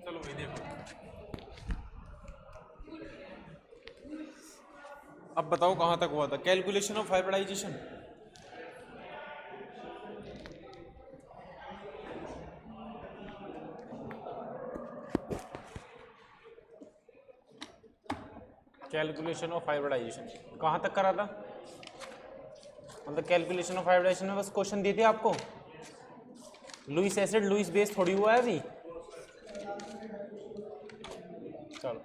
चलो भाई देखो, अब बताओ कहाँ तक हुआ था calculation of hybridization. Calculation of hybridization कहाँ तक करा था? मतलब कैलकुलेशन ऑफ हाइब्रिडाइजेशन में बस क्वेश्चन दिए थे आपको, लुईस एसिड लुईस बेस थोड़ी हुआ है अभी। चलो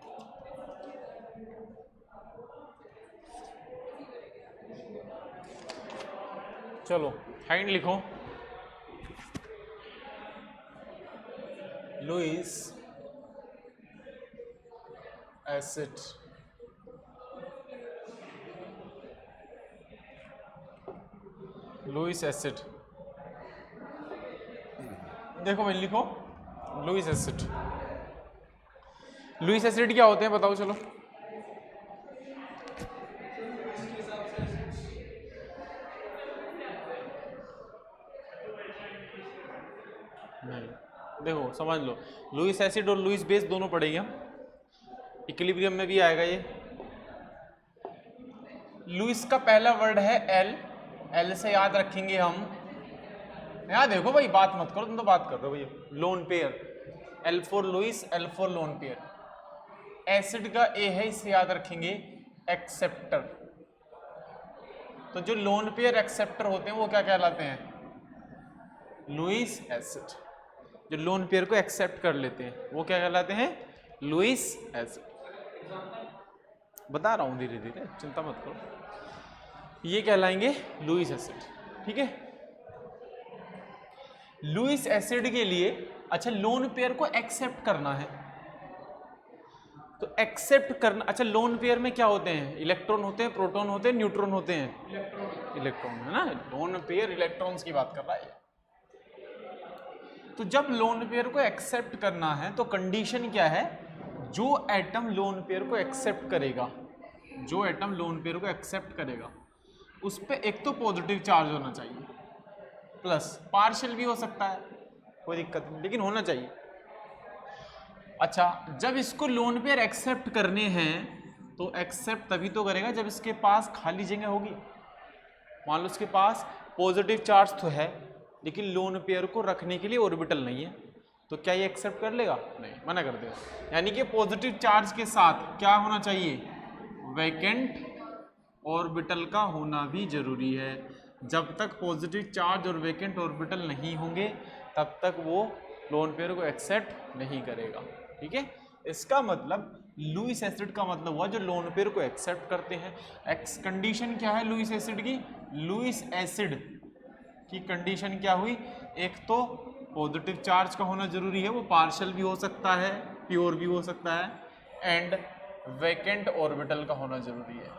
चलो हाइंड लिखो, लुईस एसिड लुईस एसिड, देखो भाई लिखो लुईस एसिड। लुईस एसिड क्या होते हैं बताओ चलो। नहीं, देखो समझ लो, लुईस एसिड और लुईस बेस दोनों पढ़ेंगे हम, इक्विलिब्रियम में भी आएगा ये। लुईस का पहला वर्ड है एल, एल से याद रखेंगे हम, यहाँ देखो भाई बात मत करो, तुम तो बात कर रहे हो भैया। Lone pair, L for Lewis, L for lone pair. Acid का ए है, इसे याद रखेंगे एक्सेप्टर। तो जो लोन पेयर एक्सेप्टर होते हैं वो क्या कहलाते हैं? Lewis acid. जो लोन पेयर को एक्सेप्ट कर लेते हैं वो क्या कहलाते हैं? Lewis acid. बता रहा हूं धीरे धीरे, चिंता मत करो, ये कहलाएंगे लुईस एसिड। ठीक है, लुईस एसिड के लिए अच्छा लोन पेयर को एक्सेप्ट करना है, तो एक्सेप्ट करना, अच्छा लोन पेयर में क्या होते हैं? इलेक्ट्रॉन होते हैं, प्रोटॉन होते हैं, न्यूट्रॉन होते हैं। इलेक्ट्रॉन है ना, लोन पेयर इलेक्ट्रॉन्स की बात कर रहा है। तो जब लोन पेयर को एक्सेप्ट करना है तो कंडीशन क्या है? जो एटम लोन पेयर को एक्सेप्ट करेगा, जो एटम लोन पेयर को एक्सेप्ट करेगा उस पे एक तो पॉजिटिव चार्ज होना चाहिए, प्लस पार्शियल भी हो सकता है, कोई दिक्कत नहीं, लेकिन होना चाहिए। अच्छा, जब इसको लोन पेयर एक्सेप्ट करने हैं तो एक्सेप्ट तभी तो करेगा जब इसके पास खाली जगह होगी। मान लो इसके पास पॉजिटिव चार्ज तो है लेकिन लोन पेयर को रखने के लिए ऑर्बिटल नहीं है, तो क्या ये एक्सेप्ट कर लेगा? नहीं, मना कर देगा। यानी कि पॉजिटिव चार्ज के साथ क्या होना चाहिए? वैकेंट ऑर्बिटल का होना भी जरूरी है। जब तक पॉजिटिव चार्ज और वैकेंट ऑर्बिटल नहीं होंगे तब तक वो लोन पेयर को एक्सेप्ट नहीं करेगा। ठीक है, इसका मतलब लुईस एसिड का मतलब हुआ जो लोन पेयर को एक्सेप्ट करते हैं। एक्स कंडीशन क्या है लुईस एसिड की? लुईस एसिड की कंडीशन क्या हुई? एक तो पॉजिटिव चार्ज का होना जरूरी है, वो पार्शियल भी हो सकता है, प्योर भी हो सकता है, एंड वैकेंट ऑर्बिटल का होना जरूरी है,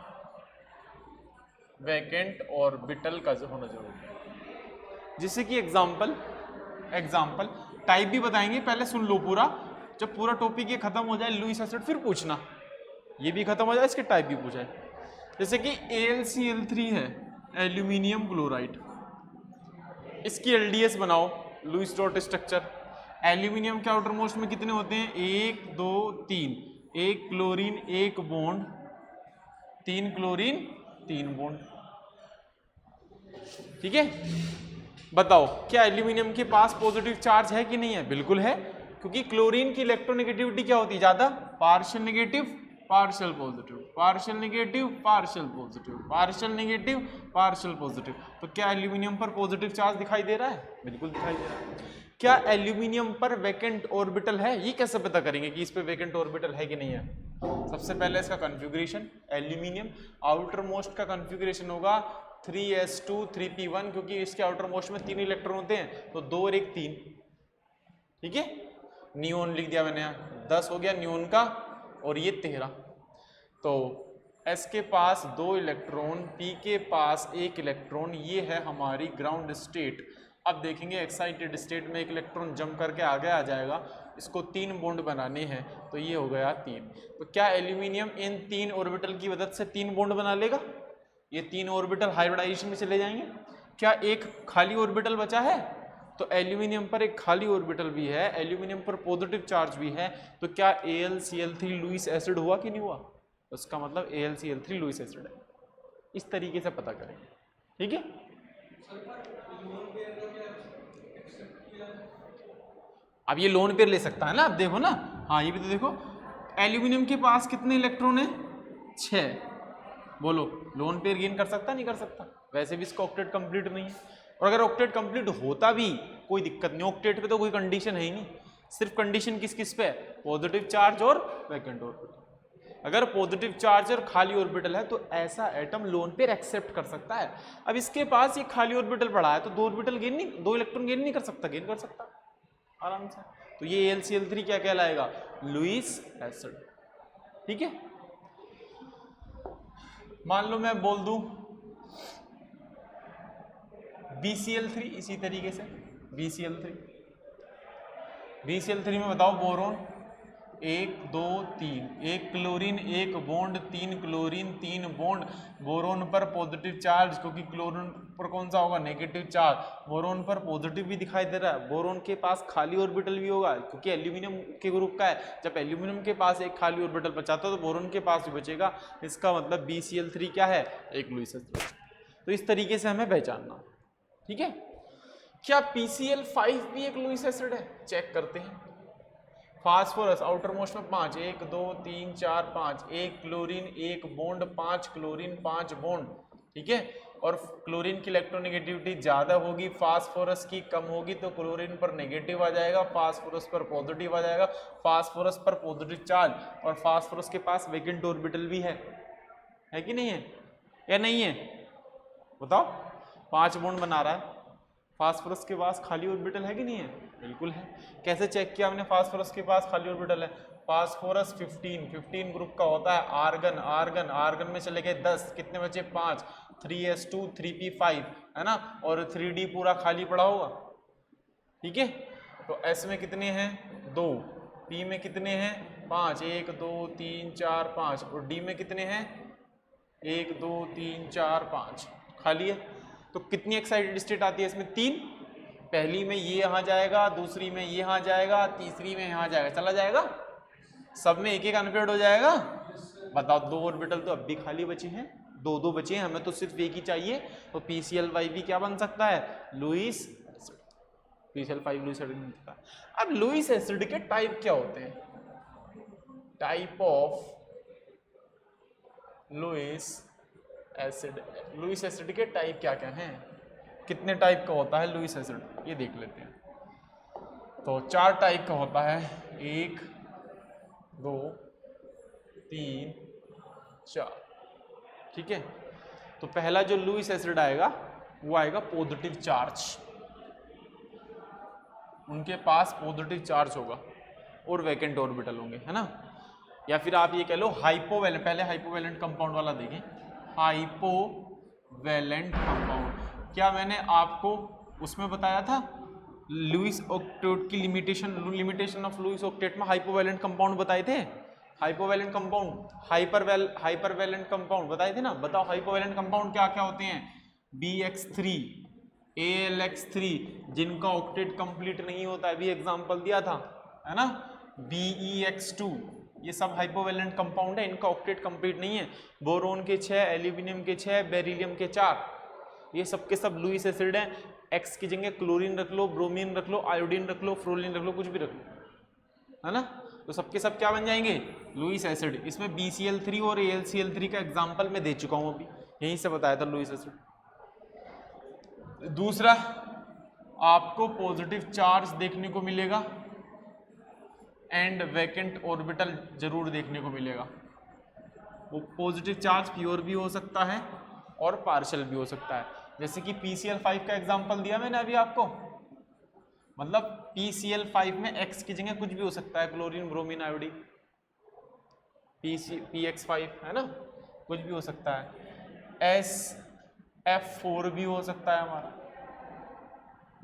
वैकेंट ऑर्बिटल का होना जरूरी है। जैसे कि एग्जांपल टाइप भी बताएंगे, पहले सुन लो पूरा, जब पूरा टॉपिक ये खत्म हो जाए लुईस एसिड फिर पूछना, ये भी खत्म हो जाए इसके टाइप भी पूछे। जैसे कि AlCl3 है, एल्यूमिनियम क्लोराइड, इसकी LDS बनाओ, लुईस डॉट स्ट्रक्चर। एल्यूमिनियम के आउटर मोस्ट में कितने होते हैं? 1 2 3, एक क्लोरीन एक बॉन्ड, 3 क्लोरीन 3 बॉन्ड। ठीक है, बताओ क्या एल्यूमिनियम के पास पॉजिटिव चार्ज है कि नहीं है? बिल्कुल है, क्योंकि क्लोरीन की इलेक्ट्रोनेगेटिविटी क्या होती है? ज्यादा, partial negative partial positive, partial negative partial positive, partial negative partial positive. तो क्या एल्यूमिनियम पर पॉजिटिव चार्ज दिखाई दे रहा है? बिल्कुल दिखाई दे रहा है। क्या एल्यूमिनियम पर वैकेंट ऑर्बिटल है? ये कैसे पता करेंगे कि इस पे वैकेंट ऑर्बिटल है कि नहीं है? सबसे पहले इसका कॉन्फ़िगरेशन, एल्यूमिनियम आउटर मोस्ट का कॉन्फ़िगरेशन होगा 3s2 3p1, क्योंकि इसके आउटर मोस्ट में 3 इलेक्ट्रॉन होते हैं, तो 2 और 1 3। ठीक है, नियोन लिख दिया मैंने, 10 हो गया नियोन का, और ये 13। तो S के पास 2 इलेक्ट्रॉन, P के पास 1 इलेक्ट्रॉन, ये है हमारी ग्राउंड स्टेट। अब देखेंगे एक्साइटेड स्टेट में एक इलेक्ट्रॉन जंप करके आगे आ जाएगा, इसको 3 बॉन्ड बनाने हैं, तो ये हो गया 3। तो क्या एल्यूमिनियम इन 3 ऑर्बिटल की मदद से 3 बॉन्ड बना लेगा? ये 3 ऑर्बिटल हाइब्रिडाइजेशन में चले जाएंगे। क्या एक खाली ऑर्बिटल बचा है? तो एल्यूमिनियम पर एक खाली ऑर्बिटल भी है, एल्यूमिनियम पर पॉजिटिव चार्ज भी है, तो क्या AlCl3 लुईस एसिड हुआ कि नहीं हुआ? उसका मतलब AlCl3 लुईस एसिड है। इस तरीके से पता करेंगे, ठीक है। अब ये लोन पेयर ले सकता है ना, अब देखो ना, हाँ ये भी तो देखो, एल्यूमिनियम के पास कितने इलेक्ट्रॉन है? 6। बोलो लोन पेयर गेन कर सकता नहीं कर सकता? वैसे भी इसका ऑक्टेट कंप्लीट नहीं है, और अगर ऑक्टेट कंप्लीट होता भी कोई दिक्कत नहीं, ऑक्टेट पे तो कोई कंडीशन है ही नहीं, सिर्फ कंडीशन किस किस पे है? पॉजिटिव चार्ज और वैकेंट ऑर्बिटल। अगर पॉजिटिव चार्ज और खाली ऑर्बिटल है तो ऐसा एटम लोन पेयर एक्सेप्ट कर सकता है। अब इसके पास ये खाली ऑर्बिटल पड़ा है तो 2 ऑर्बिटल गेन नहीं, 2 इलेक्ट्रॉन गेन नहीं कर सकता? गेन कर सकता आराम से। तो ये AlCl3 क्या कहलाएगा? लुईस एसिड, ठीक है। मान लो मैं बोल दूं BCl3, इसी तरीके से BCl3 में बताओ boron 1 2 3, 1 chlorine 1 bond 3 chlorine 3 bond, boron पर पॉजिटिव चार्ज, क्योंकि क्लोरीन पर कौन सा होगा? नेगेटिव चार्ज, बोरोन पर पॉजिटिव भी दिखाई दे रहा है, बोरोन के पास खाली ऑर्बिटल भी होगा क्योंकि एल्यूमिनियम के ग्रुप का है, जब एल्यूमिनियम के पास एक खाली ऑर्बिटल बचा तो बोरोन के पास भी बचेगा, इसका मतलब BCl3 क्या है? एक लुईस एसिड। तो इस तरीके से हमें पहचानना, ठीक है। क्या PCl5 भी एक लुईस एसिड है? चेक करते हैं। फास्फोरस आउटर मोस्ट में 5, 1 2 3 4 5, 1 क्लोरीन 1 बॉन्ड 5 क्लोरीन 5 बॉन्ड, ठीक है। और क्लोरीन की इलेक्ट्रोनेगेटिविटी ज्यादा होगी, फास्फोरस की कम होगी, तो क्लोरीन पर नेगेटिव आ जाएगा, फास्फोरस पर पॉजिटिव आ जाएगा, फास्फोरस पर पॉजिटिव चार्ज, और फास्फोरस के पास वैकेंट ऑर्बिटल भी है कि नहीं है? या नहीं है? बताओ, 5 बॉन्ड बना रहा है, फास्फोरस के पास खाली ऑर्बिटल है कि नहीं है? बिल्कुल है। कैसे चेक किया हमने फास्फोरस के पास खाली ऑर्बिटल है? फास्फोरस 15 ग्रुप का होता है, आर्गन आर्गन आर्गन में चले गए 10, कितने बचे? 5, 3s2 3p5 है ना, और 3d पूरा खाली पड़ा होगा, ठीक है। तो s में कितने हैं? 2, p में कितने हैं? 5, 1 2 3 4 5, और d में कितने हैं? 1 2 3 4 5, खाली है। तो कितनी एक्साइटेड स्टेट आती है इसमें? 3। पहली में ये यहाँ जाएगा, दूसरी में ये यहाँ जाएगा, तीसरी में यहाँ जाएगा, चला जाएगा, सब में एक एक अनपेयर्ड हो जाएगा। बताओ 2 ऑर्बिटल तो अब भी खाली बचे हैं, 2 बचे हैं, हमें तो सिर्फ एक ही चाहिए, तो PCl5 भी क्या बन सकता है? Lewis acid. PCl5 Lewis acid बन सकता है। अब लुईस एसिड के टाइप क्या होते हैं? Type of Lewis acid, Lewis acid के टाइप क्या क्या हैं? कितने टाइप का होता है लुईस एसिड, ये देख लेते हैं। तो 4 टाइप का होता है, 1 2 3 4, ठीक है। तो पहला जो लुईस एसिड आएगा वो आएगा पॉजिटिव चार्ज, उनके पास पॉजिटिव चार्ज होगा और वैकेंट ऑर्बिटल होंगे, है ना। या फिर आप ये कह लो हाइपोवैलेंट, पहले हाइपोवैलेंट कंपाउंड वाला देखें, हाइपोवैलेंट कंपाउंड। क्या मैंने आपको उसमें बताया था लुईस ऑक्टेट की लिमिटेशन ऑफ लुईस ऑक्टेट में हाइपोवैलेंट कंपाउंड बताए थे? हाइपोवैलेंट कंपाउंड, हाइपरवैलेंट कंपाउंड बताए थे ना। बताओ हाइपोवैलेंट कंपाउंड क्या क्या होते हैं? BX3, ALX3, जिनका ऑक्टेट कंप्लीट नहीं होता है, भी एग्जांपल दिया था, है ना। BeX2, ये सब हाइपोवैलेंट कंपाउंड है, इनका ऑक्टेट कंप्लीट नहीं है। बोरोन के 6, एल्यूमिनियम के 6, बेरिलियम के 4, ये सब के सब लुईस एसिड हैं। एक्स की जगह क्लोरीन रख लो, ब्रोमीन रख लो, आयोडीन रख लो, फ्लोरीन रख लो, कुछ भी रख लो, है ना। तो सबके सब क्या बन जाएंगे? Lewis acid. इसमें BCl3 और AlCl3 का एग्जांपल मैं दे चुका हूं, अभी यहीं से बताया था लुईस एसिड। दूसरा, आपको पॉजिटिव चार्ज देखने को मिलेगा एंड वैकेंट ऑर्बिटल जरूर देखने को मिलेगा। वो पॉजिटिव चार्ज प्योर भी हो सकता है और पार्शियल भी हो सकता है, जैसे कि PCl5 का एग्जांपल दिया मैंने अभी आपको, मतलब PCl5 में X की जगह कुछ भी हो सकता है, क्लोरीन ब्रोमीन आयोडीन, PX5 है ना, कुछ भी हो सकता है, SF4 भी हो सकता है हमारा।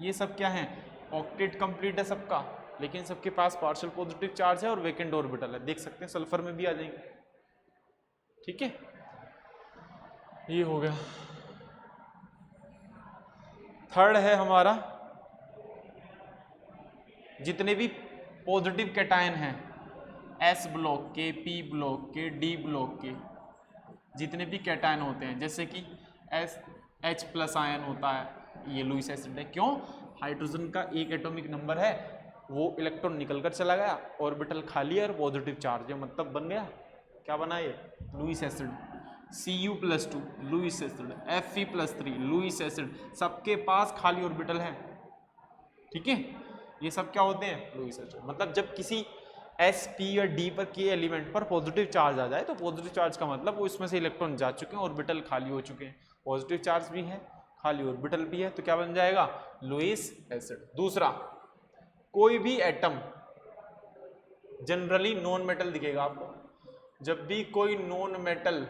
ये सब क्या है? ऑक्टेट कंप्लीट है सबका, लेकिन सबके पास पार्शियल पॉजिटिव चार्ज है और वैकेंट ऑर्बिटल है, देख सकते हैं सल्फर में भी आ जाएंगे, ठीक है। ये हो गया। थर्ड है हमारा जितने भी पॉजिटिव कैटायन हैं, एस ब्लॉक के, पी ब्लॉक के, डी ब्लॉक के जितने भी कैटायन होते हैं, जैसे कि एस एच प्लस आयन होता है, ये लुईस एसिड है। क्यों? हाइड्रोजन का एक एटॉमिक नंबर है, वो इलेक्ट्रॉन निकल कर चला गया, ऑर्बिटल खाली है और पॉजिटिव चार्ज है, मतलब बन गया क्या बना ये? Lewis acid. Cu+2 Lewis acid, Fe+3 Lewis acid, सबके पास खाली ऑर्बिटल है। ठीक है, ये सब क्या होते हैं? Lewis acid. मतलब जब किसी एस, पी या डी पर के एलिमेंट पर पॉजिटिव चार्ज आ जाए तो पॉजिटिव चार्ज का मतलब वो इसमें से इलेक्ट्रॉन जा चुके हैं, ऑर्बिटल खाली हो चुके हैं, पॉजिटिव चार्ज भी है, खाली ऑर्बिटल भी है, तो क्या बन जाएगा? Lewis acid. दूसरा, कोई भी एटम जनरली नॉन मेटल दिखेगा आपको। जब भी कोई non metal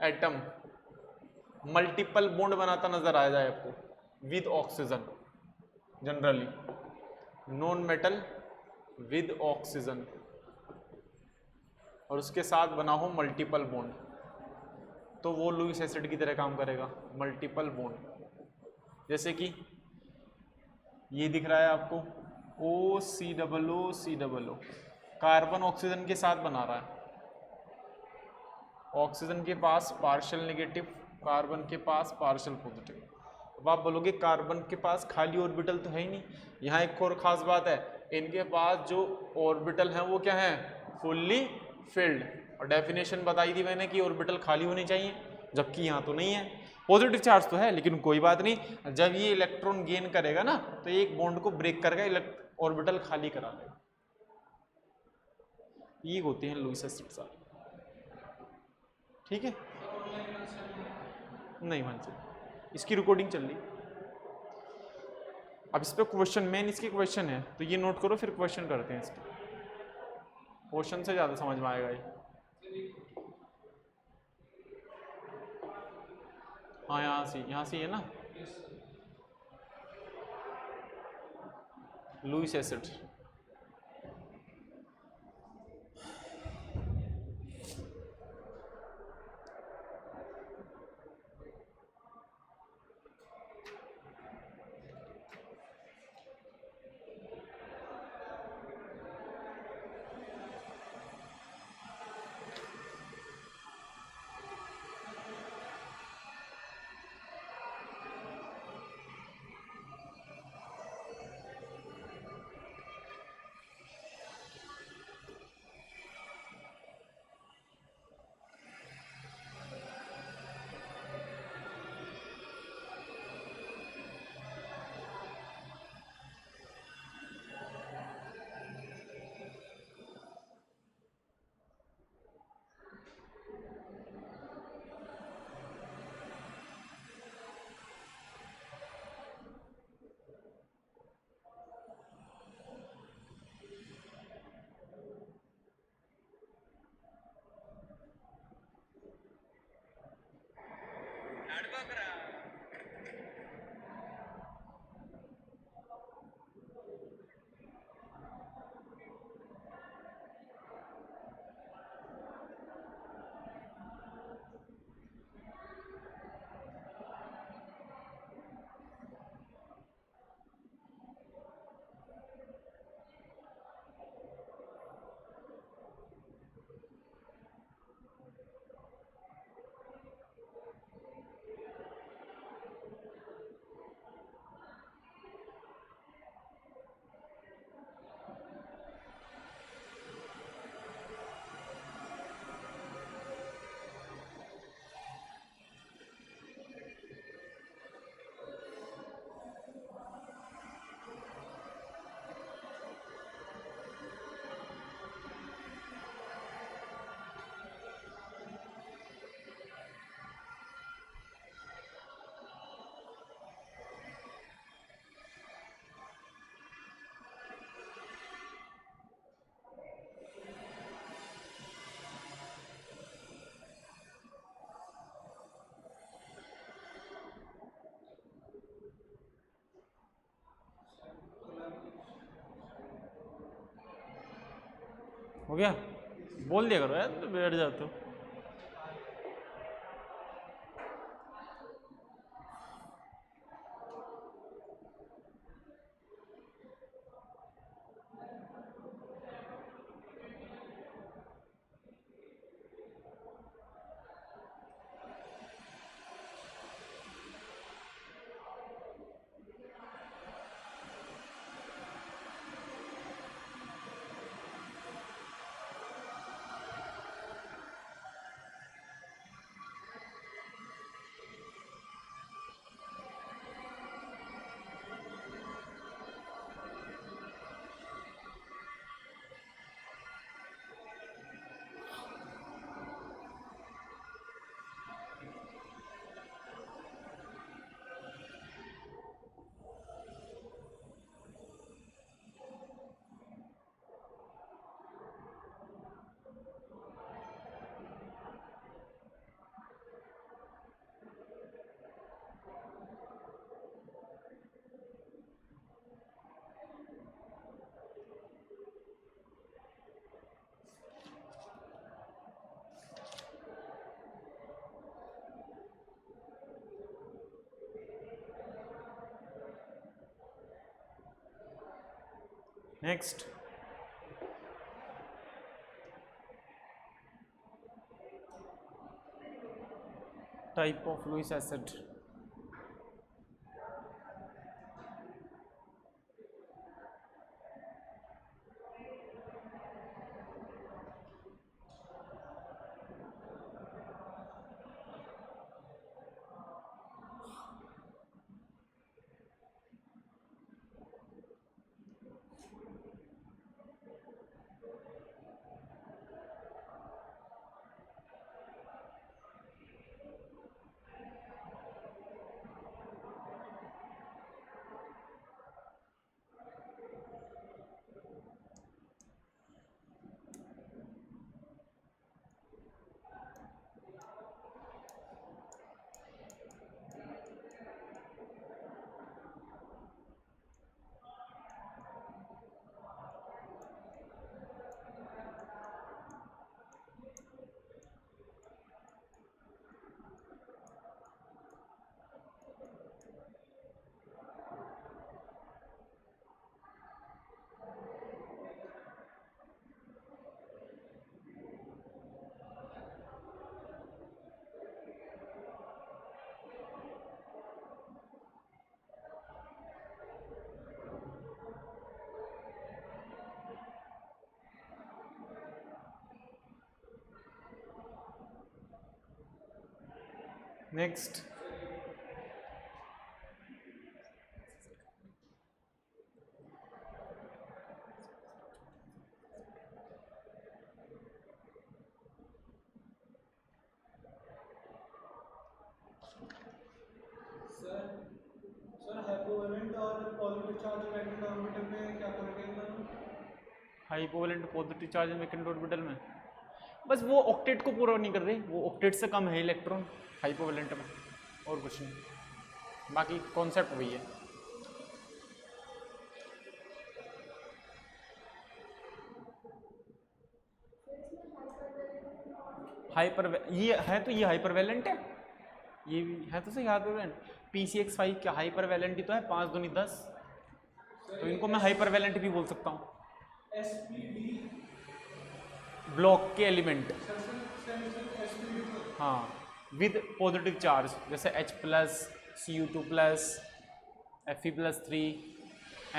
atom multiple bond बनाता नजर आ जाए आपको with oxygen, generally non metal with oxygen और उसके साथ बना हो मल्टीपल बॉन्ड, तो वो लुईस एसिड की तरह काम करेगा। मल्टीपल बॉन्ड, जैसे कि ये दिख रहा है आपको OCOO, कार्बन ऑक्सीजन के साथ बना रहा है, ऑक्सीजन के पास पार्शियल नेगेटिव, कार्बन के पास पार्शियल पॉजिटिव। अब आप बोलोगे कार्बन के पास खाली ऑर्बिटल तो है ही नहीं। यहाँ एक और खास बात है, इनके पास जो ऑर्बिटल हैं वो क्या है? Fully filled. और डेफिनेशन बताई थी मैंने कि ऑर्बिटल खाली होनी चाहिए, जबकि यहाँ तो नहीं है, पॉजिटिव चार्ज तो है, लेकिन कोई बात नहीं, जब ये इलेक्ट्रॉन गेन करेगा ना तो एक बॉन्ड को ब्रेक करके ऑर्बिटल खाली करा देगा। ये होते हैं लुईस एसिड सारे। ठीक है, नहीं मान चाहिए, इसकी रिकॉर्डिंग चल रही। अब इस पे क्वेश्चन, मेन इसके क्वेश्चन है, तो ये नोट करो, फिर क्वेश्चन करते हैं इसके। क्वेश्चन से ज़्यादा समझ में आएगा ये। हाँ, यहाँ से है ना, लुईस एसिड। हो गया? बोल दिया करो यार, तो बैठ जाते हो। Next, type of Lewis acid. Next, hypovalent और पॉजिटिव चार्ज वैकेंट ऑर्बिटल में क्या फर्क है sir? Hypovalent positive charge vacant orbital में बस वो ऑक्टेट को पूरा नहीं कर रहे, वो ऑक्टेट से कम है इलेक्ट्रॉन हाइपोवेलेंट में, और कुछ नहीं, बाकी कॉन्सेप्ट वही है। ये है तो ये हाइपरवेलेंट है, ये भी है तो सही हाइपरवेलेंट। PCX5 क्या हाइपरवेलेंट ही तो है, 5 दूनी 10, तो इनको मैं हाइपरवेलेंट भी बोल सकता हूँ। ब्लॉक के एलिमेंट, हाँ, विद पॉजिटिव चार्ज, जैसे H+, Cu2+, Fe+3,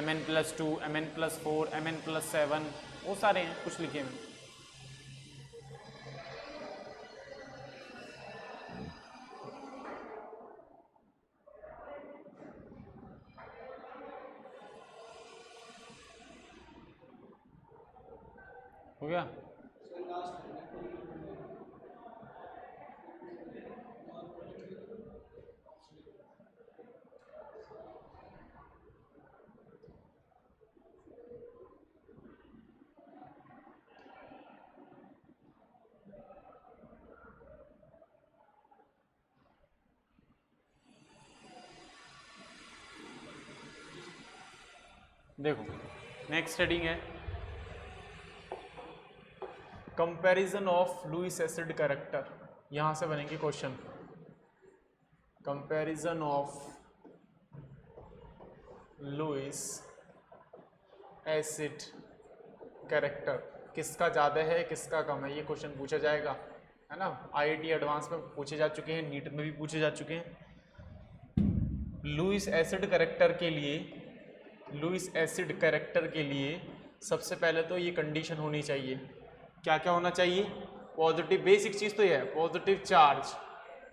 Mn+2, Mn+4, Mn+7, वो सारे हैं, कुछ लिखे हैं। हो गया? देखो नेक्स्ट हेडिंग है comparison of Lewis acid character. यहां से बनेंगे question, comparison of Lewis acid character, किसका ज़्यादा है किसका कम है, ये क्वेश्चन पूछा जाएगा, है ना। IIT एडवांस में पूछे जा चुके हैं, नीट में भी पूछे जा चुके हैं। लुईस एसिड कैरेक्टर के लिए, लुईस एसिड कैरेक्टर के लिए सबसे पहले तो ये कंडीशन होनी चाहिए, क्या क्या होना चाहिए, पॉजिटिव, बेसिक चीज़ तो ये है, पॉजिटिव चार्ज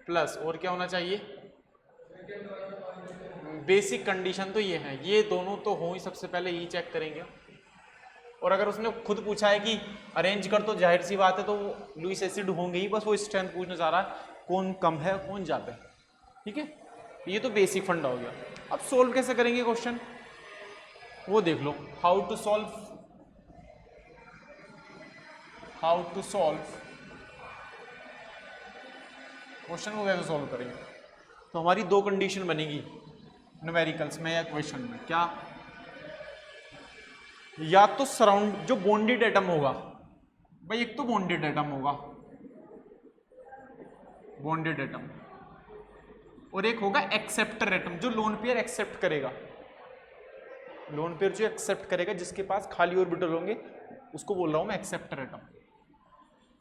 प्लस, और क्या होना चाहिए, बेसिक कंडीशन तो ये है, ये दोनों तो हो ही, सबसे पहले यही चेक करेंगे। और अगर उसने खुद पूछा है कि अरेंज कर, तो जाहिर सी बात है तो लुईस एसिड होंगे ही, बस वो स्ट्रेंथ पूछना चाह रहा है कौन कम है कौन ज़्यादा है, ठीक है। ये तो बेसिक फंडा हो गया। अब सोल्व कैसे करेंगे क्वेश्चन, वो देख लो, हाउ टू सॉल्व क्वेश्चन को कैसे सॉल्व करेंगे। तो हमारी दो कंडीशन बनेगी न्यूमेरिकल्स में या क्वेश्चन में, क्या, या तो सराउंड जो बॉन्डेड एटम होगा, भाई एक तो बॉन्डेड एटम होगा, बॉन्डेड एटम, और एक होगा एक्सेप्टर एटम जो लोन पेयर एक्सेप्ट करेगा। लोन पेयर जो एक्सेप्ट करेगा, जिसके पास खाली ऑर्बिटल होंगे, उसको बोल रहा हूँ मैं एक्सेप्टर एटम।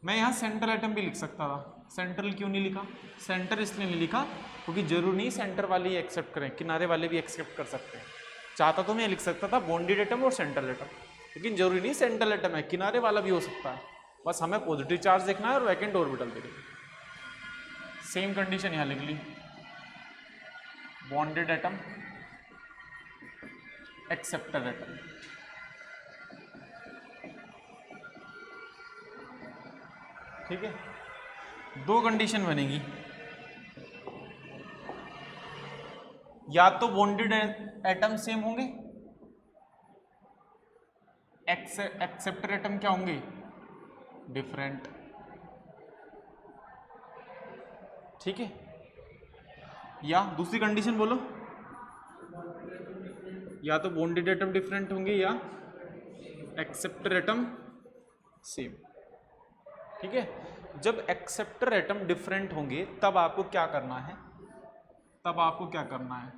मैं यहाँ सेंट्रल एटम भी लिख सकता था, सेंट्रल क्यों नहीं लिखा? सेंटर इसलिए नहीं लिखा क्योंकि जरूरी नहीं सेंटर वाले ही एक्सेप्ट करें, किनारे वाले भी एक्सेप्ट कर सकते हैं। चाहता तो मैं लिख सकता था बॉन्डेड एटम और सेंट्रल एटम, लेकिन जरूरी नहीं सेंट्रल एटम है, किनारे वाला भी हो सकता है। बस हमें पॉजिटिव चार्ज देखना है और वैकेंट ऑर्बिटल देखना। सेम कंडीशन यहाँ लिख ली, बॉन्डेड एटम, एक्सेप्टर एटम। ठीक है, दो कंडीशन बनेगी, या तो बॉन्डेड एटम सेम होंगे, एक्सेप्टर एटम क्या होंगे? डिफरेंट। ठीक है, या दूसरी कंडीशन बोलो, या तो बॉन्डेड एटम डिफरेंट होंगे या एक्सेप्टर एटम सेम। ठीक है, जब एक्सेप्टर एटम डिफरेंट होंगे तब आपको क्या करना है? तब आपको क्या करना है?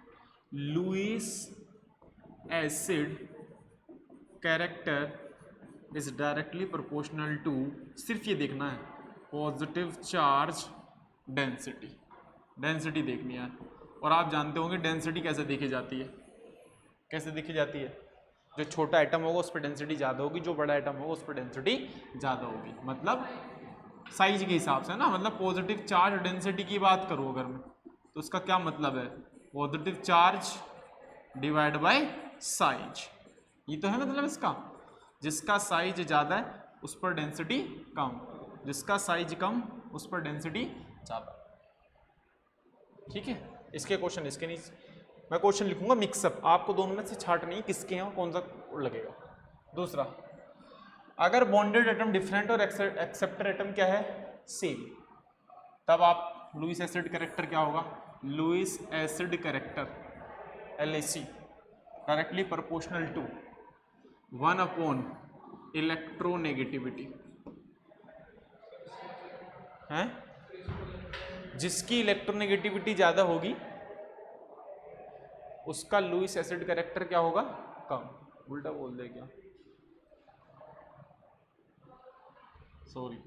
Lewis acid character is directly proportional to, सिर्फ ये देखना है, पॉजिटिव चार्ज डेंसिटी। डेंसिटी देखनी है, और आप जानते होंगे डेंसिटी कैसे देखी जाती है? कैसे देखी जाती है? जो छोटा एटम होगा उस पर डेंसिटी ज़्यादा होगी, जो बड़ा एटम होगा उस पर डेंसिटी ज़्यादा होगी, मतलब साइज के हिसाब से ना। मतलब पॉजिटिव चार्ज डेंसिटी की बात करूँ अगर मैं, तो उसका क्या मतलब है? Positive charge divide by size, ये तो है मतलब इसका। जिसका साइज ज़्यादा है उस पर डेंसिटी कम, जिसका साइज कम उस पर डेंसिटी ज़्यादा। ठीक है, इसके क्वेश्चन इसके नीचे मैं क्वेश्चन लिखूंगा मिक्सअप, आपको दोनों में से छाटनी है किसके हैं कौन सा लगेगा। दूसरा, अगर बॉन्डेड एटम डिफरेंट और एक्सेप्टर एटम क्या है? सेम, तब आप लुईस एसिड कैरेक्टर क्या होगा? Lewis acid character LAC directly proportional to 1 upon electronegativity है। जिसकी इलेक्ट्रोनेगेटिविटी ज़्यादा होगी उसका लुईस एसिड कैरेक्टर क्या होगा? कम। उल्टा बोल दे क्या? सॉरी,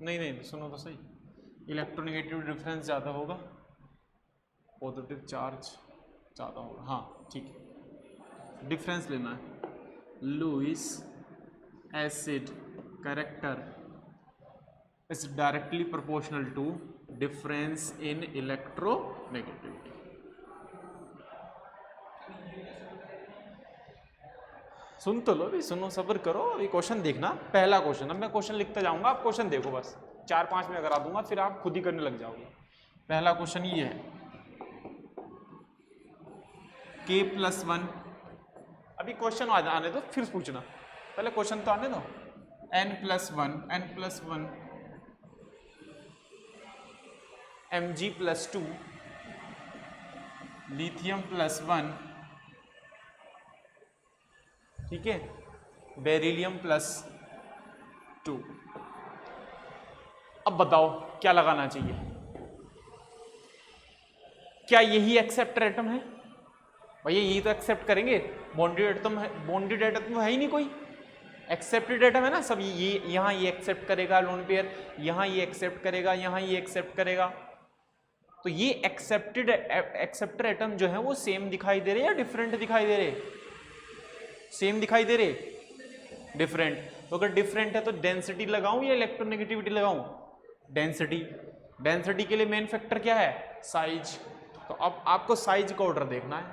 नहीं सुनो तो सही, इलेक्ट्रोनेगेटिव डिफरेंस ज़्यादा होगा, पॉजिटिव चार्ज ज़्यादा होगा। हाँ ठीक है, डिफरेंस लेना है। Lewis acid character is directly proportional to difference in electronegativity. सुन तो लो भी, सुनो, सब्र करो, ये क्वेश्चन देखना। पहला क्वेश्चन, अब मैं क्वेश्चन लिखता जाऊंगा, आप क्वेश्चन देखो, बस 4-5 में करा दूंगा, फिर आप खुद ही करने लग जाओगे। पहला क्वेश्चन ये है, K+1, अभी क्वेश्चन आने दो फिर पूछना, पहले क्वेश्चन तो आने दो। N+1 Mg+2 लिथियम+1, ठीक है, बेरिलियम+2। अब बताओ क्या लगाना चाहिए? क्या यही एक्सेप्टर एटम है? भैया यही तो एक्सेप्ट करेंगे, बॉन्डेड एटम है, बॉन्डेड एटम तो है ही नहीं कोई, एक्सेप्टेड एटम है ना सब। ये यहाँ ये एक्सेप्ट करेगा लोन पेयर, यहाँ ये एक्सेप्ट करेगा, यहाँ ये एक्सेप्ट करेगा। तो ये एक्सेप्टर एटम जो है वो सेम दिखाई दे रहे या डिफरेंट दिखाई दे रहे? सेम दिखाई दे रहे, डिफरेंट। तो अगर डिफरेंट है तो डेंसिटी लगाऊं या इलेक्ट्रोनेगेटिविटी लगाऊं? डेंसिटी। डेंसिटी के लिए मेन फैक्टर क्या है? साइज। तो अब आपको साइज का ऑर्डर देखना है,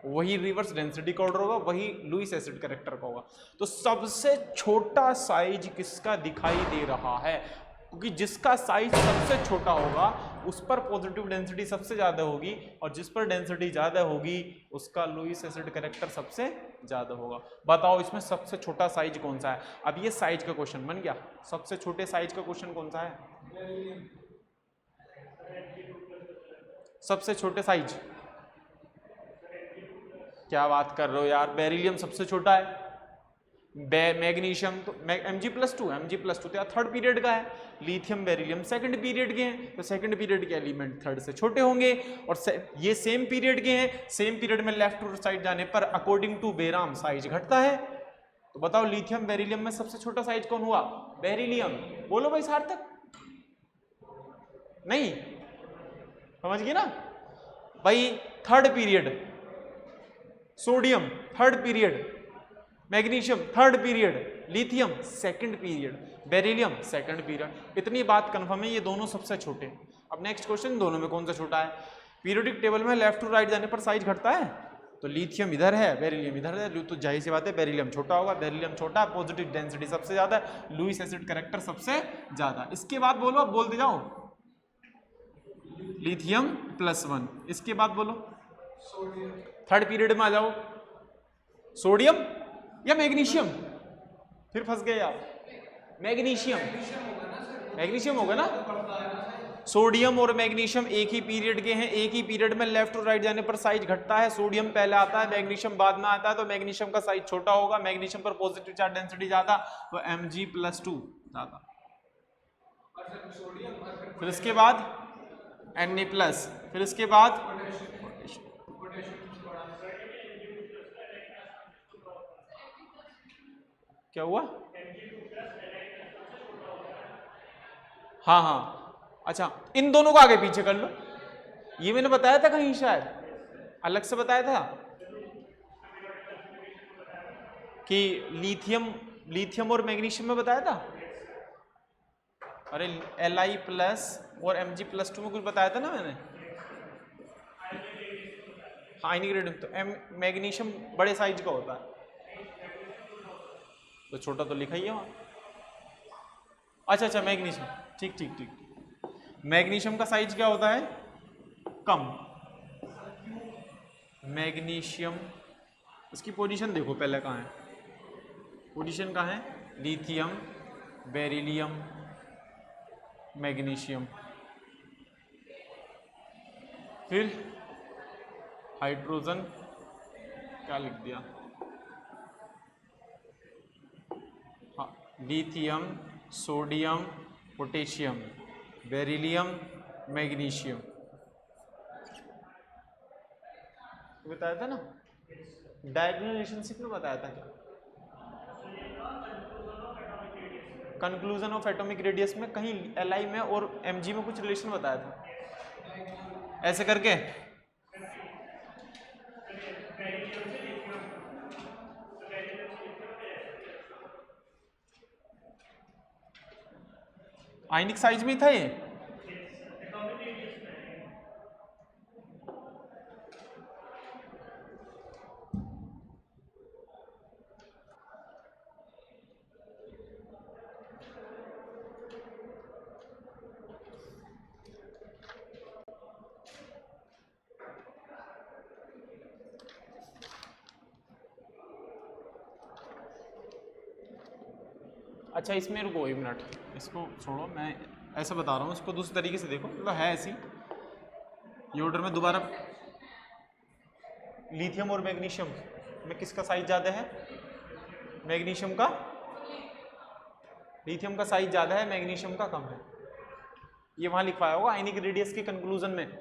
वही रिवर्स डेंसिटी का ऑर्डर होगा, वही लुईस एसिड कैरेक्टर का होगा। तो सबसे छोटा साइज किसका दिखाई दे रहा है? क्योंकि जिसका साइज सबसे छोटा होगा उस पर पॉजिटिव डेंसिटी सबसे ज्यादा होगी, और जिस पर डेंसिटी ज्यादा होगी उसका लुईस एसिड कैरेक्टर सबसे ज्यादा होगा। बताओ इसमें सबसे छोटा साइज कौन सा है? अब ये साइज का क्वेश्चन बन गया, सबसे छोटे साइज का क्वेश्चन कौन सा है? सबसे छोटे साइज, क्या बात कर रहे हो यार, बेरिलियम सबसे छोटा है। मैग्नीशियम तो Mg+2 Mg+2 तो थर्ड पीरियड का है, लिथियम बेरिलियम सेकंड पीरियड के हैं, तो सेकंड पीरियड के एलिमेंट थर्ड से छोटे होंगे, और ये सेम पीरियड के हैं, सेम पीरियड में लेफ्ट टू साइड जाने पर अकॉर्डिंग टू बेराम साइज घटता है। तो बताओ लिथियम बेरिलियम में सबसे छोटा साइज कौन हुआ? बेरिलियम। बोलो भाई सार्थक, नहीं समझ गए ना भाई? Third period sodium, third period magnesium, third period lithium, second period beryllium, second period. इतनी बात कंफर्म है, ये दोनों सबसे छोटे। अब नेक्स्ट क्वेश्चन, दोनों में कौन सा छोटा है? पीरियोडिक टेबल में लेफ्ट टू राइट जाने पर साइज घटता है, तो लिथियम इधर है, बेरिलियम इधर है, तो जाहिर सी बात है बेरिलियम छोटा होगा। बेरिलियम छोटा, पॉजिटिव डेंसिटी सबसे ज्यादा, लुईस एसिड कैरेक्टर सबसे ज्यादा। इसके बाद बोलो, अब बोलते जाओ, लिथियम +1। इसके बाद बोलो, थर्ड पीरियड में आ जाओ, सोडियम या मैग्नीशियम? फिर फंस गए आप, मैग्नीशियम, मैग्नीशियम होगा ना। सोडियम और मैग्नीशियम एक ही पीरियड के हैं, एक ही पीरियड में लेफ्ट टू राइट जाने पर साइज घटता है, सोडियम पहले आता है, मैग्नीशियम बाद में आता है, तो मैग्नीशियम का साइज छोटा होगा, मैग्नीशियम पर पॉजिटिव चार्ज डेंसिटी ज्यादा, तो Mg+2 ज्यादा। फिर इसके बाद Na+, फिर इसके बाद क्या हुआ? हाँ हाँ, अच्छा इन दोनों को आगे पीछे कर लो, ये मैंने बताया था कहीं, शायद अलग से बताया था कि लिथियम और मैग्नीशियम में बताया था। अरे Li+ और Mg+2 में कुछ बताया था ना मैंने। आयनिक रेडियम, तो मैग्नीशियम बड़े साइज का होता है, तो छोटा तो लिखा ही है वहाँ। अच्छा मैग्नीशियम, ठीक ठीक ठीक। मैग्नीशियम का साइज क्या होता है? कम। मैग्नीशियम, इसकी पोजीशन देखो पहले कहाँ है, पोजीशन कहाँ है? लिथियम, बेरिलियम, मैग्नीशियम, फिर हाइड्रोजन, क्या लिख दिया? हाँ, lithium, sodium, potassium, beryllium, magnesium, बताया था ना, डायगोनल रिलेशनशिप में बताया था क्या? कंक्लूजन ऑफ एटॉमिक रेडियस में कहीं Li में और Mg में कुछ रिलेशन बताया था, ऐसे करके। आयनिक साइज में था ये, अच्छा इसमें रुको एक मिनट, इसको छोड़ो, मैं ऐसा बता रहा हूँ, इसको दूसरे तरीके से देखो, मतलब है ऐसी ये ऑर्डर में। दोबारा, लिथियम और मैग्नीशियम में किसका साइज ज़्यादा है? मैग्नीशियम का, लिथियम का साइज ज़्यादा है, मैग्नीशियम का कम है, ये वहाँ लिखवाया होगा आयनिक रेडियस के कंक्लूजन में,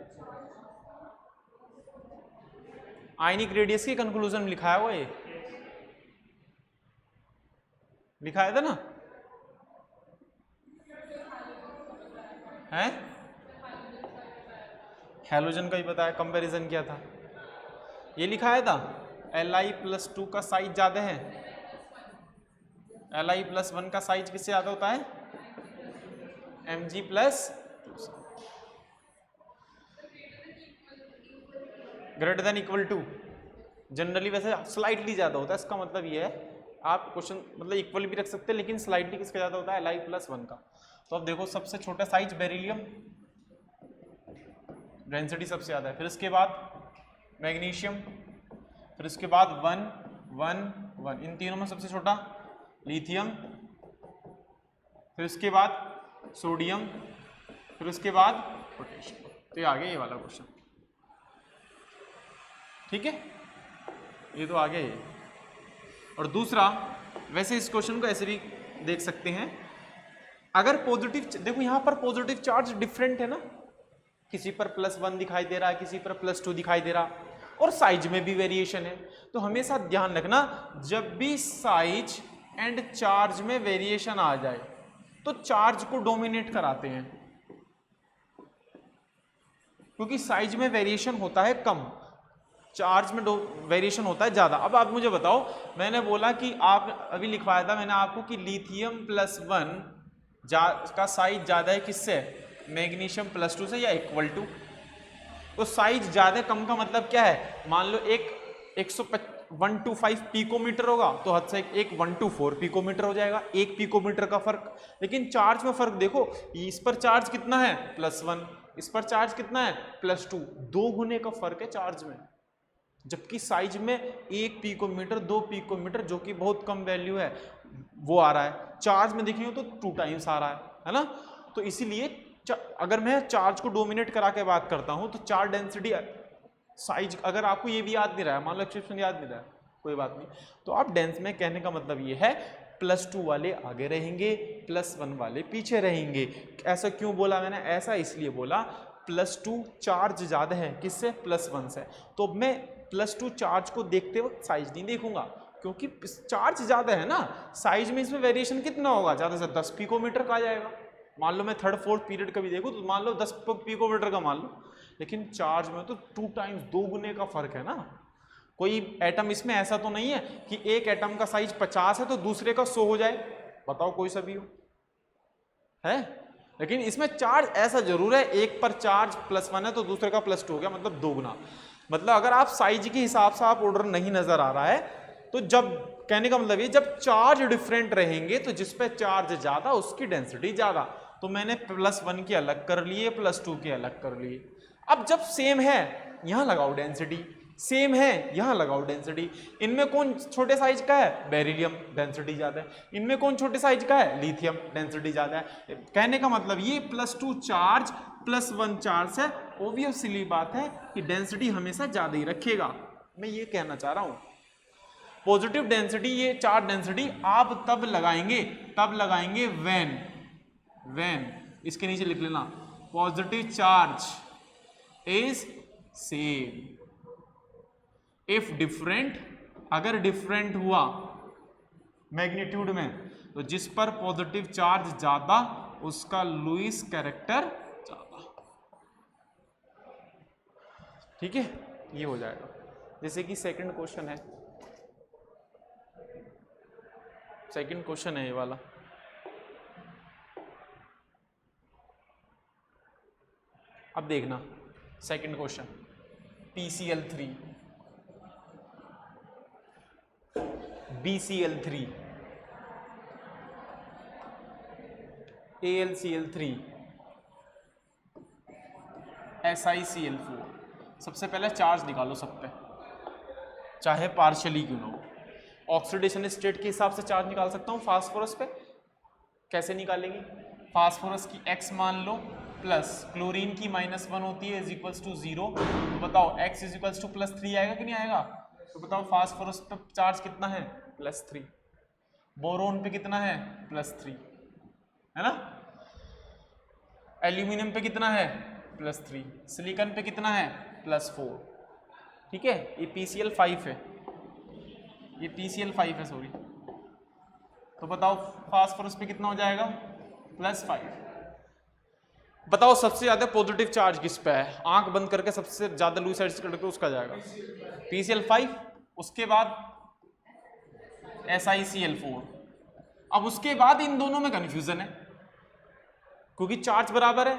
आयनिक रेडियस के कंक्लूजन में लिखाया हुआ, ये लिखाया था ना, है हैलोजन का ही बताया, कंपैरिजन किया था, ये लिखाया था Li+2 का साइज ज्यादा है, Li+1 का साइज किससे ज्यादा होता है? Mg+2 greater than equal to, generally वैसे स्लाइटली ज्यादा होता है, इसका मतलब ये है, आप क्वेश्चन मतलब इक्वल भी रख सकते हैं, लेकिन स्लाइटली किसका ज्यादा होता है? Li+1 का। तो अब देखो सबसे छोटा साइज बेरिलियम, डेंसिटी सबसे ज्यादा है, फिर इसके बाद मैग्नीशियम, फिर इसके बाद 1 1 1, इन तीनों में सबसे छोटा लिथियम, फिर इसके बाद सोडियम, फिर उसके बाद पोटेशियम। तो ये आ गया ये वाला क्वेश्चन, ठीक है, ये तो आ गया ये। और दूसरा वैसे इस क्वेश्चन को ऐसे भी देख सकते हैं, अगर पॉजिटिव, देखो यहां पर पॉजिटिव चार्ज डिफरेंट है ना, किसी पर +1 दिखाई दे रहा है, किसी पर +2 दिखाई दे रहा, और साइज में भी वेरिएशन है। तो हमेशा ध्यान रखना, जब भी साइज एंड चार्ज में वेरिएशन आ जाए तो चार्ज को डोमिनेट कराते हैं, क्योंकि साइज में वेरिएशन होता है कम, चार्ज में वेरिएशन होता है ज्यादा। अब आप मुझे बताओ, मैंने बोला कि आप अभी लिखवाया था मैंने आपको कि लिथियम +1 का साइज ज्यादा है किससे, मैग्नीशियम +2 से, या इक्वल टू। तो साइज ज्यादा कम का मतलब क्या है, मान लो एक 125 पिकोमीटर होगा तो हद से एक 124 पिकोमीटर हो जाएगा, 1 पिकोमीटर का फर्क। लेकिन चार्ज में फर्क देखो, इस पर चार्ज कितना है +1, इस पर चार्ज कितना है +2, 2 गुने का फर्क है चार्ज में। जबकि साइज में 1 पिकोमीटर 2 पिकोमीटर जो कि बहुत कम वैल्यू है वो आ रहा है, चार्ज में देखेंगे तो 2 टाइम्स आ रहा है ना। तो इसीलिए अगर मैं चार्ज को डोमिनेट करा के बात करता हूं तो चार्ज डेंसिटी साइज, अगर आपको ये भी याद नहीं रहा है, मान लो एक्सप्रेशन याद नहीं रहा है, कोई बात नहीं, तो आप डेंस में कहने का मतलब ये है +2 वाले आगे रहेंगे, +1 वाले पीछे रहेंगे। ऐसा क्यों बोला मैंने, ऐसा इसलिए बोला +2 चार्ज ज्यादा है किससे, +1 से, तो मैं +2 चार्ज को देखते वक्त साइज नहीं देखूंगा, क्योंकि चार्ज ज्यादा है ना, साइज में इसमें वेरिएशन कितना होगा, ज्यादा से 10 पिकोमीटर का आ जाएगा। मान लो मैं 3rd 4th पीरियड का भी देखूं तो मान लो 10 पिकोमीटर का मान लो, लेकिन चार्ज में तो 2 टाइम्स 2 गुने का फर्क है ना। कोई एटम इसमें ऐसा तो नहीं है कि एक एटम का साइज 50 है तो दूसरे का 100 हो जाए, बताओ कोई सा भी हो है। लेकिन इसमें चार्ज ऐसा जरूर है, एक पर चार्ज +1 है तो दूसरे का +2 हो गया, मतलब 2 गुना। मतलब अगर आप साइज के हिसाब से आप ऑर्डर नहीं नजर आ रहा है तो जब कहने का मतलब ये, जब चार्ज डिफरेंट रहेंगे तो जिस पे चार्ज ज्यादा उसकी डेंसिटी ज्यादा। तो मैंने +1 के अलग कर लिए, +2 के अलग कर लिए। अब जब सेम है यहां लगाओ डेंसिटी, सेम है यहां लगाओ डेंसिटी। इनमें कौन छोटे साइज का है, बेरिलियम, डेंसिटी ज्यादा है। इनमें कौन छोटे साइज का है, लिथियम, डेंसिटी ज्यादा है। कहने का मतलब ये +2 चार्ज +1 चार्ज है, ऑब्वियसली बात है कि डेंसिटी हमेशा ज्यादा ही रखेगा। मैं ये कहना चाह रहा हूं पॉजिटिव डेंसिटी, ये चार्ज डेंसिटी आप तब लगाएंगे व्हेन इसके नीचे लिख लेना, positive charge is same if different, अगर डिफरेंट हुआ मैग्नीट्यूड में तो जिस पर पॉजिटिव चार्ज ज्यादा उसका लुईस कैरेक्टर ज्यादा। ठीक है, ये हो जाएगा। जैसे कि सेकंड क्वेश्चन है, सेकंड क्वेश्चन है ये वाला, अब देखना second question, PCl3 BCl3 AlCl3 SiCl4। सबसे पहले चार्ज निकालो सब पे, चाहे पार्शियली क्यों ना हो। ऑक्सीडेशन स्टेट के हिसाब से चार्ज निकाल सकता हूं फास्फोरस पे। कैसे निकालेंगे, फास्फोरस की X मान लो प्लस क्लोरीन की -1 होती है =0। तो बताओ X +3 आएगा कि नहीं आएगा। तो बताओ फास्फोरस पे चार्ज कितना है, +3। बोरोन पे कितना है, +3, है ना। एल्यूमिनियम पे कितना है, +3। सिलिकॉन पे कितना है, +4। ठीक है, ये PCl5 है, ये PCl5 है सॉरी। तो बताओ फास्फोरस पे कितना हो जाएगा, +5। बताओ सबसे ज्यादा पॉजिटिव चार्ज किस पे है, आंख बंद करके सबसे ज्यादा लुईस साइड करके उसका जाएगा PCl5, उसके बाद SiCl4। अब उसके बाद इन दोनों में कंफ्यूजन है क्योंकि चार्ज बराबर है।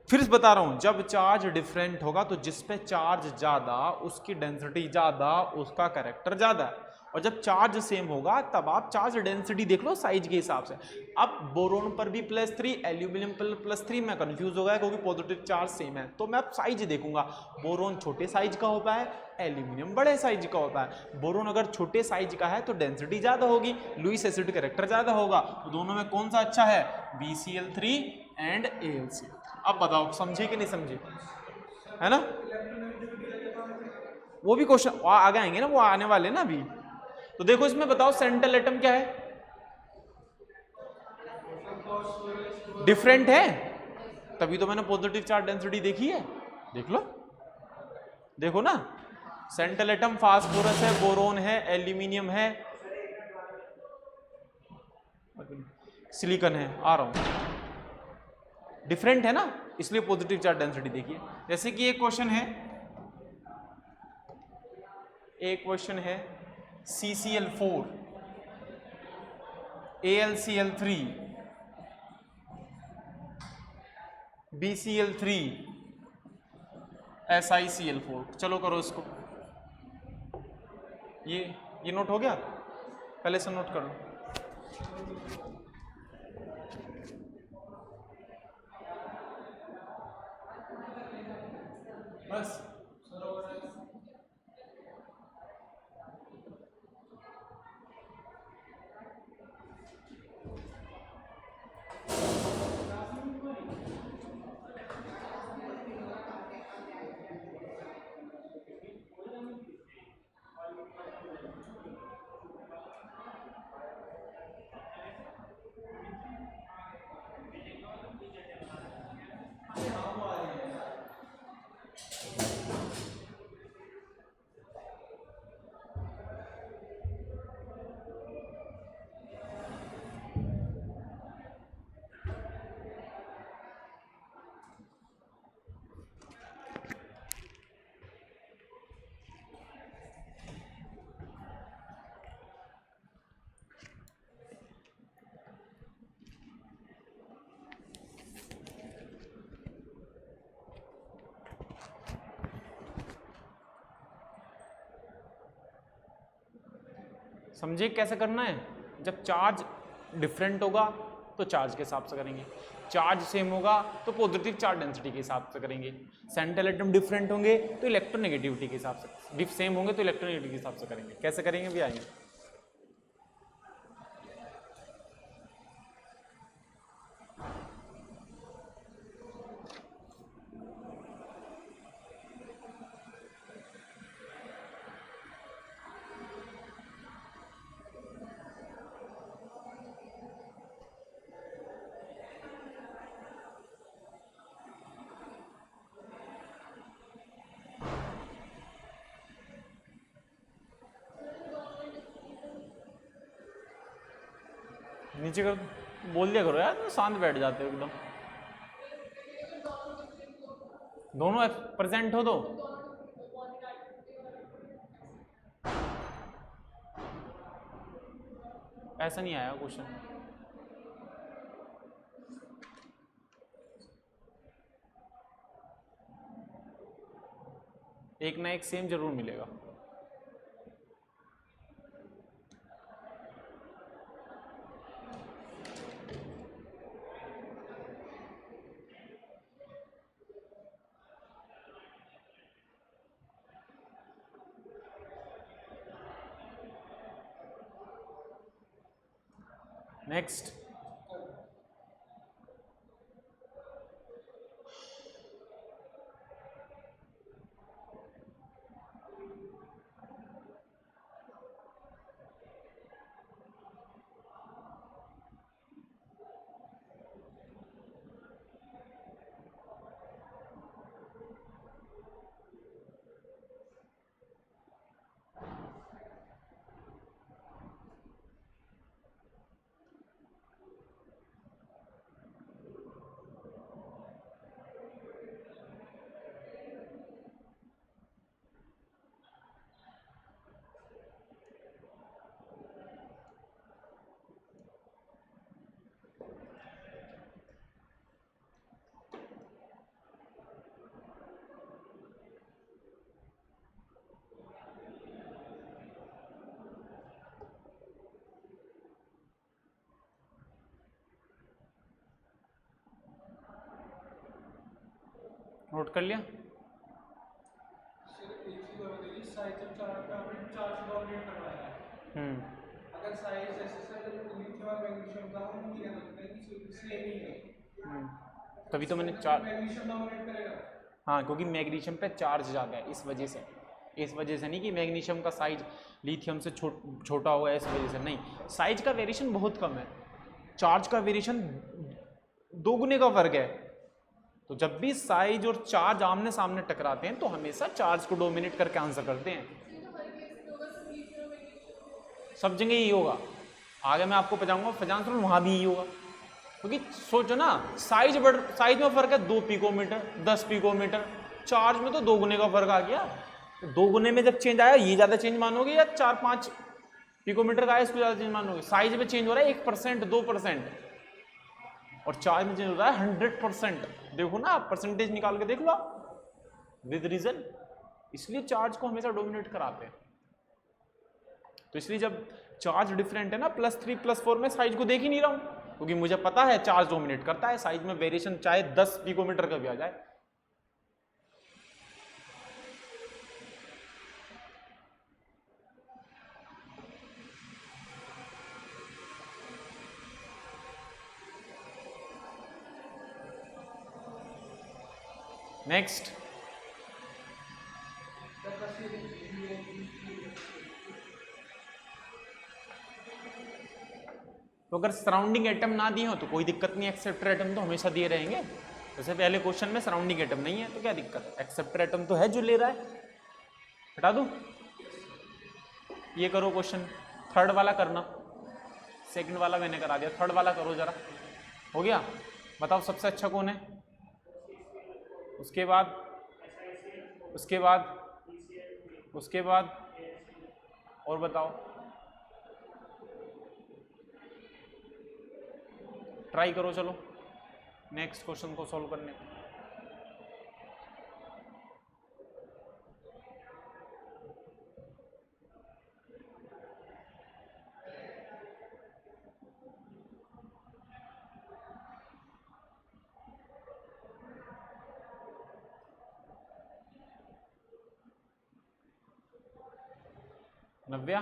फिर बता रहा हूं, जब चार्ज डिफरेंट होगा तो जिस पे चार्ज ज्यादा उसकी डेंसिटी ज्यादा, उसका कैरेक्टर ज्यादा है। और जब चार्ज सेम होगा तब आप चार्ज डेंसिटी देख लो साइज के हिसाब से। अब बोरोन पर भी +3, एल्यूमिनियम पर +3, मैं कंफ्यूज हो गया क्योंकि पॉजिटिव चार्ज सेम है। तो मैं अब साइज देखूंगा, बोरोन छोटे साइज का होता है, एल्यूमिनियम बड़े साइज का होता है। बोरोन अगर छोटे साइज का है तो डेंसिटी ज्यादा होगी, लुईस एसिड कैरेक्टर ज्यादा होगा। तो दोनों में कौन सा अच्छा है, BCl3 एंड AlCl3। अब बताओ समझे कि नहीं समझे, है ना। वो भी क्वेश्चन आगे आएंगे ना, वो आने वाले ना अभी। तो देखो इसमें बताओ सेंट्रल एटम क्या है, डिफरेंट है, तभी तो मैंने पॉजिटिव चार्ज डेंसिटी देखी है। देख लो, देखो ना, सेंट्रल एटम फास्फोरस है, बोरोन है, एल्यूमिनियम है, सिलिकॉन है, आ रहा हूं, डिफरेंट है ना, इसलिए पॉजिटिव चार्ज डेंसिटी देखिए। जैसे कि एक क्वेश्चन है CCl4 AlCl3 BCl3 SiCl4, चलो करो इसको। ये नोट हो गया, पहले से नोट कर लो। बस समझिए कैसे करना है। जब चार्ज डिफरेंट होगा तो चार्ज के हिसाब से करेंगे, चार्ज सेम होगा तो पॉजिटिव चार्ज डेंसिटी के हिसाब से करेंगे, सेंट्रल एटम डिफरेंट होंगे तो इलेक्ट्रोनेगेटिविटी के हिसाब से, सेम होंगे तो इलेक्ट्रोनेगेटिविटी के हिसाब से करेंगे। कैसे करेंगे भी आएंगे। नीचे कर बोल दिया करो यार, तो शांत बैठ जाते हो एकदम। दोनों प्रेजेंट हो तो ऐसा नहीं आया क्वेश्चन। एक ना एक सेम जरूर मिलेगा। नेक्स्ट, नोट कर लिया। सिर्फ एक चीज और बताइए, साइज ऑफ चार्ट का आपने चार्ज डोमिनेट करवाया है। अगर साइज जैसे लिथियम और मैग्नीशियम का हम ये कह सकते हैं कि सेम ही है, तभी तो मैंने चार, मैग्नीशियम डोमिनेट करेगा। हाँ क्योंकि मैग्नीशियम पे चार्ज ज़्यादा है इस वजह से, इस वजह से नहीं कि मैग्नीशियम का साइज लिथियम से छोटा होगा इस वजह से, नहीं, साइज का वेरिएशन बहुत कम है, चार्ज का वेरिएशन 2 गुने का फर्क है। तो जब भी साइज और चार्ज आमने सामने टकराते हैं तो हमेशा चार्ज को डोमिनेट करके आंसर करते हैं। सब जगह यही होगा, आगे मैं आपको पहुंचाऊंगा फजान सर वहां भी यही होगा, क्योंकि सोचो ना साइज में फर्क है 2 पिकोमीटर 10 पिकोमीटर, चार्ज में तो 2 गुने का फर्क आ गया। तो 2 गुने में जब चेंज आया ये ज्यादा चेंज मानोगे या 4-5 पिकोमीटर का है इसको ज्यादा चेंज मानोगे? साइज में चेंज हो रहा है 1% 2%, और चार्ज में चेंज हो रहा है 100%। देखो ना आप परसेंटेज निकाल के देख लो विद रीजन, इसलिए चार्ज को हमेशा डोमिनेट कराते हैं। तो इसलिए जब चार्ज डिफरेंट है ना +3 +4 में साइज को देख ही नहीं रहा हूं, क्योंकि मुझे पता है चार्ज डोमिनेट करता है, साइज में वेरिएशन चाहे 10 पिकोमीटर का भी आ जाए। नेक्स्ट, तो अगर सराउंडिंग एटम ना दिए हो तो कोई दिक्कत नहीं, एक्सेप्टर एटम तो हमेशा दिए रहेंगे। जैसे पहले क्वेश्चन में सराउंडिंग एटम नहीं है तो क्या दिक्कत है, एक्सेप्टर एटम तो है जो ले रहा है, हटा दूं? ये करो क्वेश्चन, थर्ड वाला करना, सेकंड वाला मैंने करा दिया, थर्ड वाला करो जरा, हो गया? बताओ सबसे अच्छा कौन है? उसके बाद और बताओ, ट्राई करो, चलो नेक्स्ट क्वेश्चन को सॉल्व करने। नव्या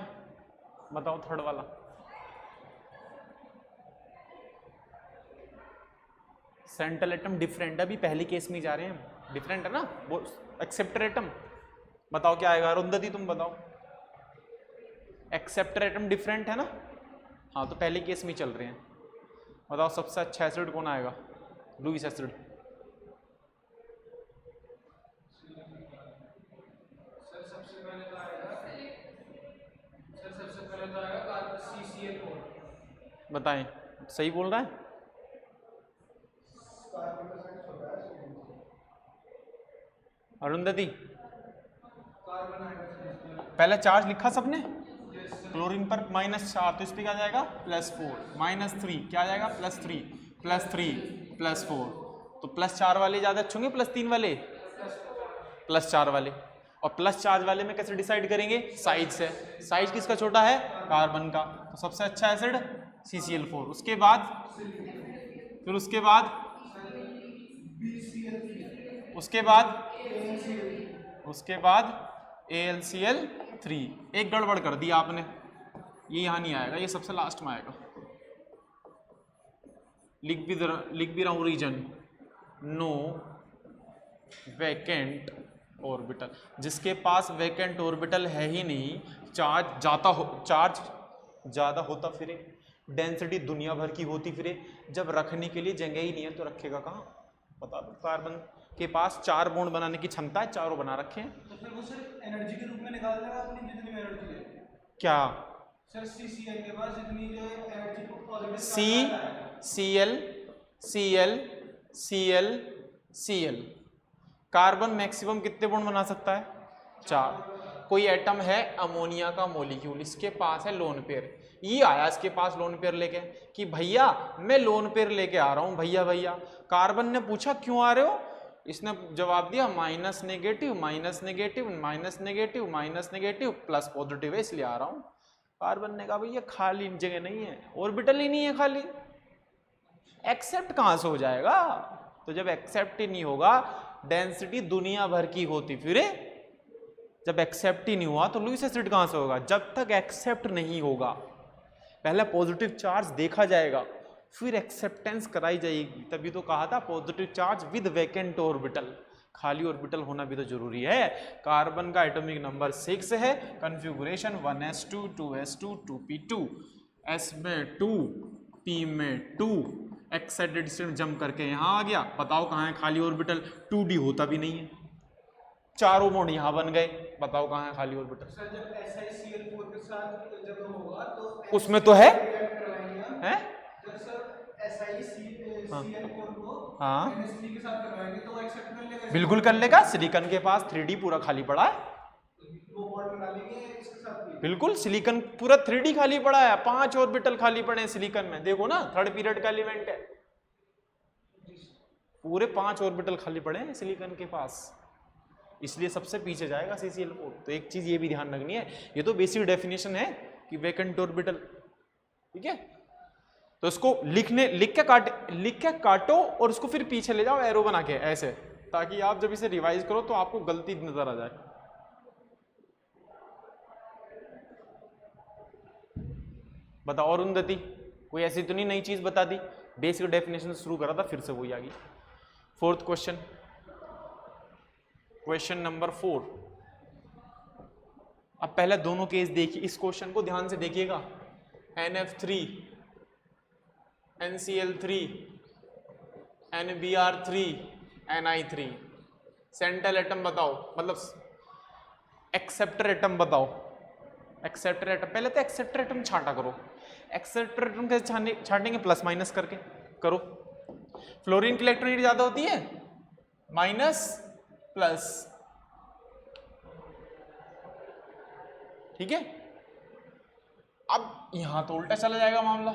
बताओ थर्ड वाला। सेंट्रल एटम डिफरेंट है, अभी पहली केस में जा रहे हैं, डिफरेंट है ना वो एक्सेप्टर एटम। बताओ क्या आएगा, अरुंधति तुम बताओ। एक्सेप्टर एटम डिफरेंट है ना, हाँ तो पहली केस में चल रहे हैं। बताओ सबसे अच्छा एसिड कौन आएगा? Lewis acid. बताएं, सही बोल रहा है? अरुंधति पहले चार्ज लिखा सबने, क्लोरीन पर -4 तो इस पे क्या जाएगा +4, -3 क्या जाएगा +3 +4, तो +4 वाले ज्यादा अच्छे होंगे +3 वाले? +4 वाले। और +4 वाले में कैसे डिसाइड करेंगे? साइज से। साइज किसका छोटा है? कार्बन का। तो सबसे अच्छा एसिड CCl4। उसके बाद AlCl3। एक गड़बड़ कर दी आपने, ये यहां नहीं आएगा, ये सबसे लास्ट में आएगा। लिख भी रहा हूं रीजन, नो वैकेंट ऑर्बिटल। जिसके पास वैकेंट ऑर्बिटल है ही नहीं, चार्ज ज़्यादा होता फिरे, डेंसिटी दुनिया भर की होती फिरे, जब रखने के लिए जगह ही नहीं है तो रखेगा कहाँ? बता दो। कार्बन के पास 4 बॉन्ड बनाने की क्षमता है, चारों बना रखे हैं। तो फिर वो सिर्फ एनर्जी के रूप में निकाल देगा अपनी जितनी एनर्जी है। क्या सर CCl के पास जितनी जो एनर्जी CL कार्बन मैक्सिमम कितने बॉन्ड बना सकता है? 4। कोई एटम है अमोनिया का मॉलिक्यूल, इसके पास है लोन पेयर, ये आया इसके पास लोन पेयर लेके कि भैया मैं लोन पेयर लेके आ रहा हूँ, भैया। कार्बन ने पूछा क्यों आ रहे हो? इसने जवाब दिया माइनस नेगेटिव प्लस पॉजिटिव है इसलिए आ रहा हूँ। कार्बन ने कहा भैया खाली जगह नहीं है, ऑर्बिटल ही नहीं है खाली, एक्सेप्ट कहाँ से हो जाएगा? तो जब एक्सेप्ट ही नहीं होगा, डेंसिटी दुनिया भर की होती फिरे, जब एक्सेप्ट ही नहीं हुआ तो लुईस एसिड कहाँ से होगा? जब तक एक्सेप्ट नहीं होगा पहले पॉजिटिव चार्ज देखा जाएगा, फिर एक्सेप्टेंस कराई जाएगी। तभी तो कहा था positive charge with vacant orbital, खाली ऑर्बिटल होना भी तो जरूरी है। कार्बन का एटॉमिक नंबर 6 है, configuration 1s2 2s2 2p2, s में 2 p में 2, एक्साइटेड स्टेट जंप करके यहाँ आ गया। बताओ कहाँ है खाली ऑर्बिटल? 2d होता भी नहीं है, चारों बॉन्ड यहाँ बन गए, बताओ कहाँ है खाली ऑर्बिटल? सर जब SiCl4 के साथ जब होगा तो उसमें तो है हैं? जब सर SiCl4 को हाँ NH3 के साथ करवाएंगे तो वो एक्सेप्ट कर लेगा। बिल्कुल कर लेगा। सिलिकॉन के पास 3d पूरा खाली पड़ा है, वो बॉन्ड बना लेंगे इसके साथ भी। बिल्कुल सिलिकॉन पूरा 3d खाली पड़ा है, 5 ऑर्बिटल खाली पड़े हैं सिलिकॉन में। देखो ना, थर्ड पीरियड का एलिमेंट है, पूरे 5 ऑर्बिटल खाली पड़े हैं सिलिकॉन के पास, इसलिए सबसे पीछे जाएगा CCl4। तो एक चीज ये भी ध्यान रखनी है, ये तो बेसिक डेफिनेशन है कि वैकेंट ऑर्बिटल, ठीक है। तो इसको लिख के काटो और उसको फिर पीछे ले जाओ एरो बना के ऐसे, ताकि आप जब इसे रिवाइज करो तो आपको गलती नजर आ जाए। बताओ अरुंधति, कोई ऐसी तो नहीं नई चीज बता दी? बेसिक डेफिनेशन शुरू करा था, फिर से वही आ गई। Fourth question, question number 4। अब पहले दोनों केस देखिए, इस क्वेश्चन को ध्यान से देखिएगा। NF3 NCl3 NBr3 Ni3, central atom बताओ, मतलब एक्सेप्टर एटम बताओ। एक्सेप्टर एटम, पहले तो एक्सेप्टर एटम छांटा करो। एक्सेप्टर एटम कैसे छांटेंगे? प्लस माइनस करके करो। फ्लोरीन की इलेक्ट्रॉनिटी ज्यादा होती है, माइनस प्लस, ठीक है। अब यहां तो उल्टा चला जाएगा मामला।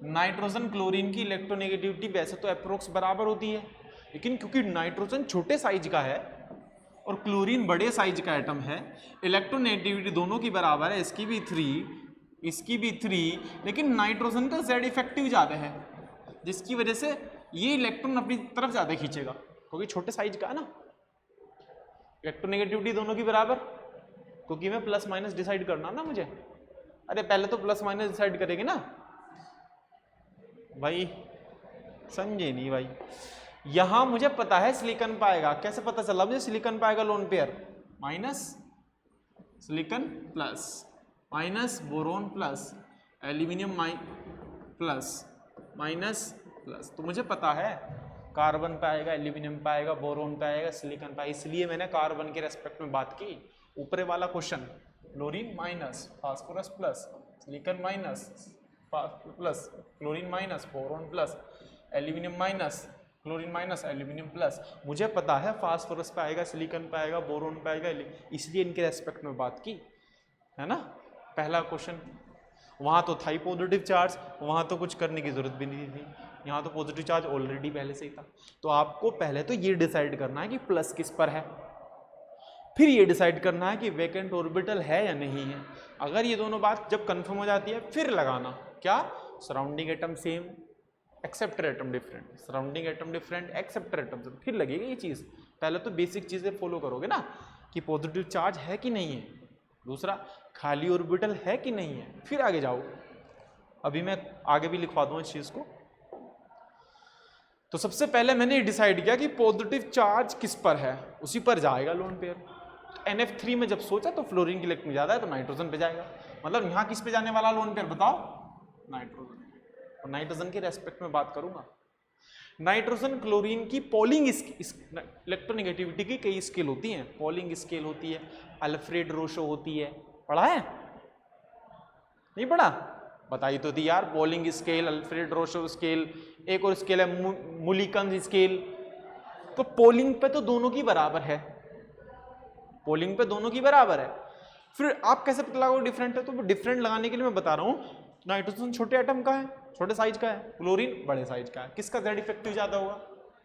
नाइट्रोजन क्लोरीन की इलेक्ट्रोनेगेटिविटी वैसे तो अप्रोक्स बराबर होती है, लेकिन क्योंकि नाइट्रोजन छोटे साइज का है और क्लोरीन बड़े साइज का एटम है, इलेक्ट्रोनेगेटिविटी दोनों की बराबर है, इसकी भी 3 इसकी भी 3, लेकिन नाइट्रोजन का Z इफेक्टिव ज्यादा है, जिसकी वजह से ये इलेक्ट्रॉन अपनी तरफ ज्यादा खींचेगा, क्योंकि छोटे साइज का है ना। इलेक्ट्रोनेगेटिविटी दोनों की बराबर, क्योंकि मैं प्लस माइनस डिसाइड करना ना मुझे। अरे पहले तो प्लस माइनस डिसाइड करेंगे ना भाई, समझे नहीं भाई। यहां मुझे पता है सिलिकॉन पाएगा, कैसे पता चला मुझे सिलिकॉन पाएगा? Lone pair minus silicon plus minus boron plus aluminium plus minus plus, तो मुझे पता है कार्बन पाएगा, एल्यूमिनियम पाएगा, बोरोन पाएगा, सिलिकॉन पाएगा, इसलिए मैंने कार्बन के रेस्पेक्ट में बात की। ऊपरे वाला question, chlorine minus phosphorus plus silicon minus plus chlorine minus boron plus aluminium minus chlorine minus aluminium plus, मुझे पता है फास्फोरस पाएगा, सिलिकॉन पाएगा, बोरोन पाएगा, इसलिए इनके रेस्पेक्ट में बात की है ना। पहला क्वेश्चन, वहां तो था ही पॉजिटिव चार्ज, वहां तो कुछ करने की जरूरत भी नहीं थी, यहाँ तो पॉजिटिव चार्ज ऑलरेडी पहले से ही था। तो आपको पहले तो ये डिसाइड करना है कि प्लस किस पर है, फिर ये डिसाइड करना है कि वैकेंट ऑर्बिटल है या नहीं है। अगर ये दोनों बात जब कंफर्म हो जाती है, फिर लगाना क्या, surrounding atom same acceptor atom different, surrounding atom different acceptor atom, फिर लगेगी ये चीज़। पहले तो बेसिक चीज़ें फॉलो करोगे ना, कि पॉजिटिव चार्ज है कि नहीं है, दूसरा खाली ऑर्बिटल है कि नहीं है, फिर आगे जाओ। अभी मैं आगे भी लिखवा दूँ इस चीज़ को। तो सबसे पहले मैंने डिसाइड किया कि पॉजिटिव चार्ज किस पर है, उसी पर जाएगा लोन पेयर। NF3 में जब सोचा तो फ्लोरीन की इलेक्ट्रॉन ज्यादा है तो नाइट्रोजन पे जाएगा, मतलब यहाँ किस पे जाने वाला लोन पेयर बताओ, नाइट्रोजन। और नाइट्रोजन के रेस्पेक्ट में बात करूंगा। नाइट्रोजन क्लोरीन की पॉलिंग इलेक्ट्रोनेगेटिविटी की कई स्केल होती हैं, पॉलिंग स्केल होती है, अल्फ्रेड रोशो होती है, पढ़ा है नहीं पढ़ा? बताई तो थी यार, पॉलिंग स्केल, अल्फ्रेड रोशो स्केल, एक और स्केल है मुलिकन स्केल। तो पॉलिंग पे तो दोनों की बराबर है, पॉलिंग पे दोनों की बराबर है। फिर आप कैसे पता लगाओगे डिफरेंट है? तो डिफरेंट लगाने के लिए मैं बता रहा हूँ, नाइट्रोजन छोटे एटम का है, छोटे साइज का है, क्लोरीन बड़े साइज का है, किसका Z इफेक्टिव ज्यादा होगा?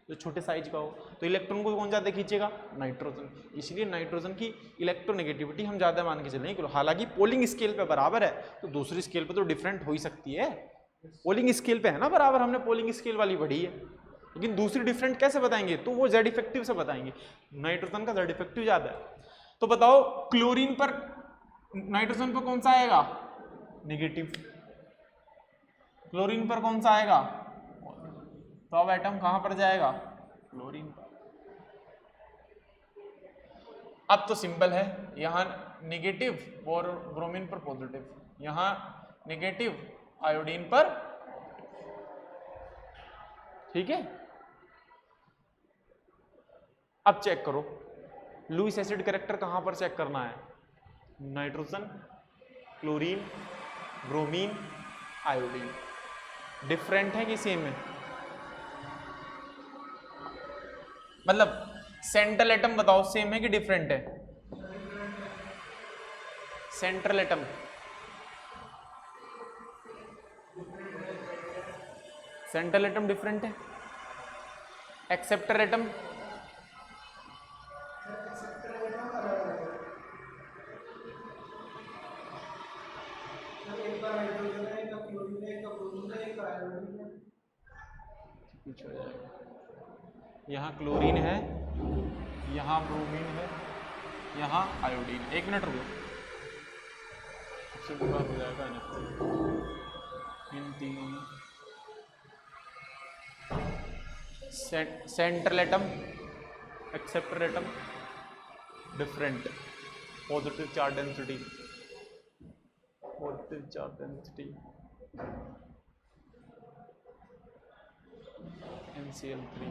जो छोटे साइज का हो। तो इलेक्ट्रॉन को कौन ज्यादा खींचेगा? नाइट्रोजन, इसलिए नाइट्रोजन की इलेक्ट्रोनेगेटिविटी हम ज्यादा मान के चलेंगे। हालांकि पोलिंग स्केल पे बराबर है, तो दूसरी स्केल पे तो डिफरेंट हो ही सकती है। पोलिंग स्केल पे है ना बराबर, हमने पोलिंग स्केल वाली पढ़ी है, लेकिन दूसरी डिफरेंट कैसे बताएंगे? तो वो Z इफेक्टिव से बताएंगे, नाइट्रोजन का Z इफेक्टिव ज्यादा है। तो बताओ क्लोरीन पर नाइट्रोजन पर कौन सा आएगा? नेगेटिव। क्लोरीन पर कौन सा आएगा? तो अब एटम कहां पर जाएगा? क्लोरीन पर। अब तो सिंपल है, यहाँ नेगेटिव और ब्रोमीन पर पॉजिटिव, यहाँ नेगेटिव आयोडीन पर, ठीक है। अब चेक करो लुईस एसिड कैरेक्टर कहां पर चेक करना है, nitrogen, chlorine, bromine, iodine. Different है कि सेम है? मतलब सेंट्रल एटम बताओ सेम है कि डिफरेंट है? सेंट्रल एटम डिफरेंट है। एक्सेप्टर एटम यहाँ क्लोरीन है, यहाँ ब्रोमीन है, यहाँ आयोडीन। 1 मिनट रुको, सबसे बुरा हो जाएगा इन तीनों में। Central atom, acceptor atom different, positive charge density, positive charge density NCl3।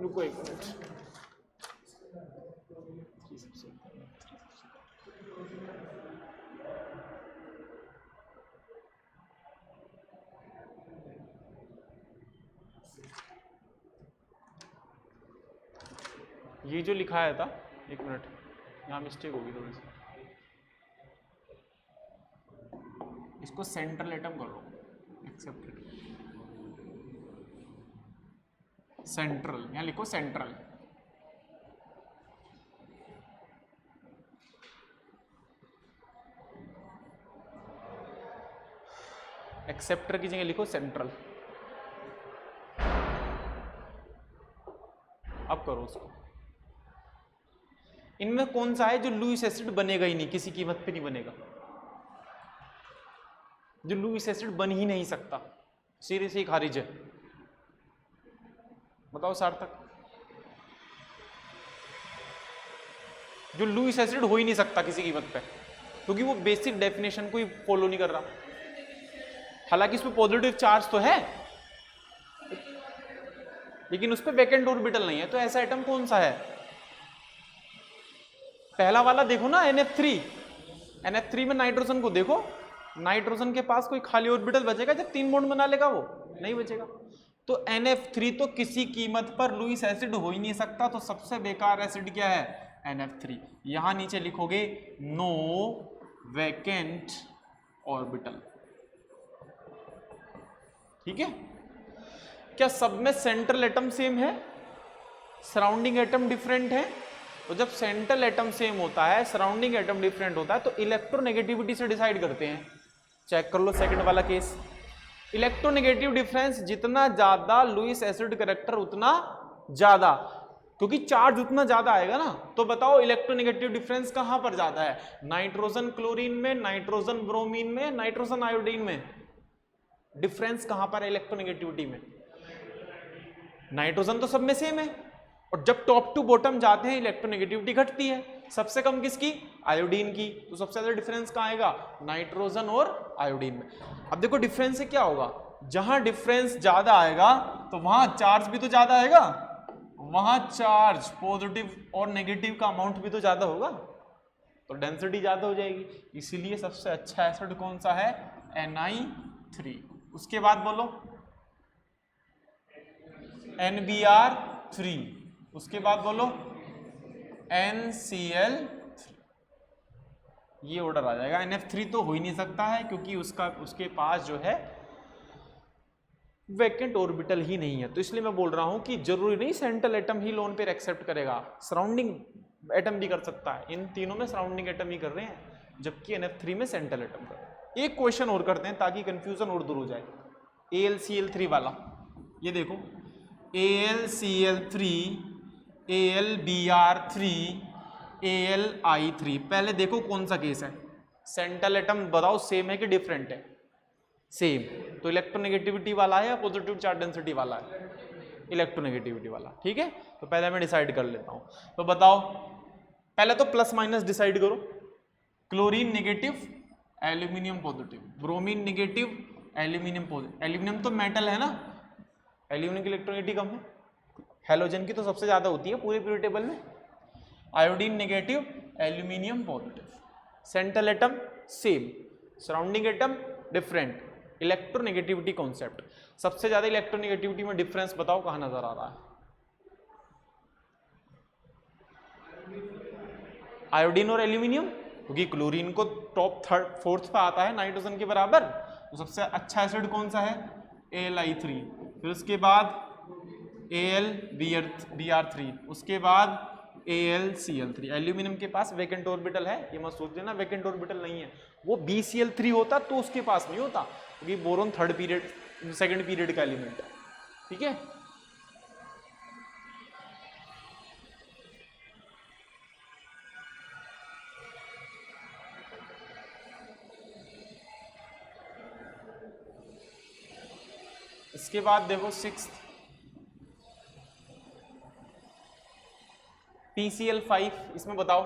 रुको 1 मिनट, ये जो लिखाया था, 1 मिनट, यहाँ मिस्टेक होगी थोड़ी सी, इसको सेंट्रल एटम करो, एक्सेप्टेड सेंट्रल, यहाँ लिखो सेंट्रल। एक्सेप्टर की जगह लिखो सेंट्रल। अब करो उसको। इनमें कौन सा है जो लुईस एसिड बनेगा ही नहीं, किसी कीमत पे नहीं बनेगा, जो लुईस एसिड बन ही नहीं सकता, सिरे से ही खारिज है? बताओ सार्थक। जो लुईस एसिड हो ही नहीं सकता किसी कीमत पे, क्योंकि वो बेसिक डेफिनेशन को ही फॉलो नहीं कर रहा। हालांकि इसमें पॉजिटिव चार्ज तो है, लेकिन उस पर वैकेंट ऑर्बिटल नहीं है। तो ऐसा एटम कौन सा है? पहला वाला देखो ना, NF3। NF3 में नाइट्रोजन को देखो, नाइट्रोजन के पास कोई खाली ऑर्बिटल बचेगा जब 3 बॉन्ड बना लेगा? वो नहीं बचेगा। तो NF3 तो किसी कीमत पर लुईस एसिड हो ही नहीं सकता। तो सबसे बेकार एसिड क्या है? NF3। यहां नीचे लिखोगे नो वैकेंट ऑर्बिटल, ठीक है। क्या सब में सेंट्रल एटम सेम है, सराउंडिंग एटम डिफरेंट है? तो जब सेंट्रल एटम सेम होता है, सराउंडिंग एटम डिफरेंट होता है, तो इलेक्ट्रोनेगेटिविटी से डिसाइड करते हैं। चेक कर लो सेकंड वाला केस। इलेक्ट्रोनेगेटिव डिफरेंस जितना ज्यादा लुईस एसिड कैरेक्टर उतना ज्यादा, क्योंकि चार्ज उतना ज्यादा आएगा ना। तो बताओ इलेक्ट्रोनेगेटिव डिफरेंस कहां पर ज्यादा है? नाइट्रोजन क्लोरीन में, नाइट्रोजन ब्रोमीन में, नाइट्रोजन आयोडीन में। डिफरेंस कहां पर है इलेक्ट्रोनेगेटिविटी में? नाइट्रोजन तो सब में सेम है, और जब टॉप टू बॉटम जाते हैं इलेक्ट्रोनेगेटिविटी घटती है। सबसे कम किसकी? आयोडीन की। तो सबसे ज्यादा डिफरेंस कहां आएगा? नाइट्रोजन और आयोडीन में। अब देखो डिफरेंस से क्या होगा, जहां डिफरेंस ज्यादा आएगा तो वहां चार्ज भी तो ज्यादा आएगा, वहां चार्ज पॉजिटिव और नेगेटिव का अमाउंट भी तो ज्यादा होगा, तो डेंसिटी ज्यादा हो जाएगी। इसीलिए सबसे अच्छा एसिड कौन सा है? Ni3। उसके बाद बोलो NBr3। उसके बाद बोलो NCl3। ये ऑर्डर आ जाएगा। NF3 तो हो ही नहीं सकता है, क्योंकि उसके पास जो है वैकेंट ऑर्बिटल ही नहीं है। तो इसलिए मैं बोल रहा हूं कि जरूरी नहीं सेंट्रल एटम ही लोन पेयर एक्सेप्ट करेगा, सराउंडिंग एटम भी कर सकता है। इन तीनों में सराउंडिंग एटम ही कर रहे हैं, जबकि NF3 में सेंट्रल एटम कर रहे हैं। एक क्वेश्चन और करते हैं ताकि कंफ्यूजन और दूर हो जाए। AlCl3 वाला, ये देखो AlCl3 AlBr3 AlI3। पहले देखो कौन सा केस है, सेंट्रल एटम बताओ सेम है कि डिफरेंट है? सेम, तो इलेक्ट्रोनेगेटिविटी वाला है या पॉजिटिव चार्ज डेंसिटी वाला है? इलेक्ट्रोनेगेटिविटी वाला। ठीक है, तो पहले मैं डिसाइड कर लेता हूं। तो बताओ, पहले तो प्लस माइनस डिसाइड करो। Chlorine negative, aluminium positive, bromine negative, aluminium positive. Aluminium तो मेटल है ना, एल्यूमिनियम की इलेक्ट्रोनेगेटिविटी कम है, हैलोजन की तो सबसे ज्यादा होती है पूरे पीरियड टेबल में। Iodine negative, aluminium positive. Central atom same, surrounding atom different. Electronegativity concept, सबसे ज्यादा इलेक्ट्रोनेगेटिविटी में डिफरेंस बताओ कहां नजर आ रहा है? आयोडीन और एल्यूमिनियम, क्योंकि क्लोरीन को टॉप थर्ड फोर्थ पे आता है नाइट्रोजन के बराबर, तो सबसे अच्छा एसिड कौन सा है? Al3। फिर उसके बाद AlBr3, उसके बाद AlCl3। एल्यूमिनियम के पास वैकेंट ऑर्बिटल है, ये मत सोच देना वैकेंट ऑर्बिटल नहीं है, वो BCl3 होता तो उसके पास नहीं होता, क्योंकि boron third period second period का एलिमेंट है। ठीक है, इसके बाद देखो सिक्स्थ PCl5, इसमें बताओ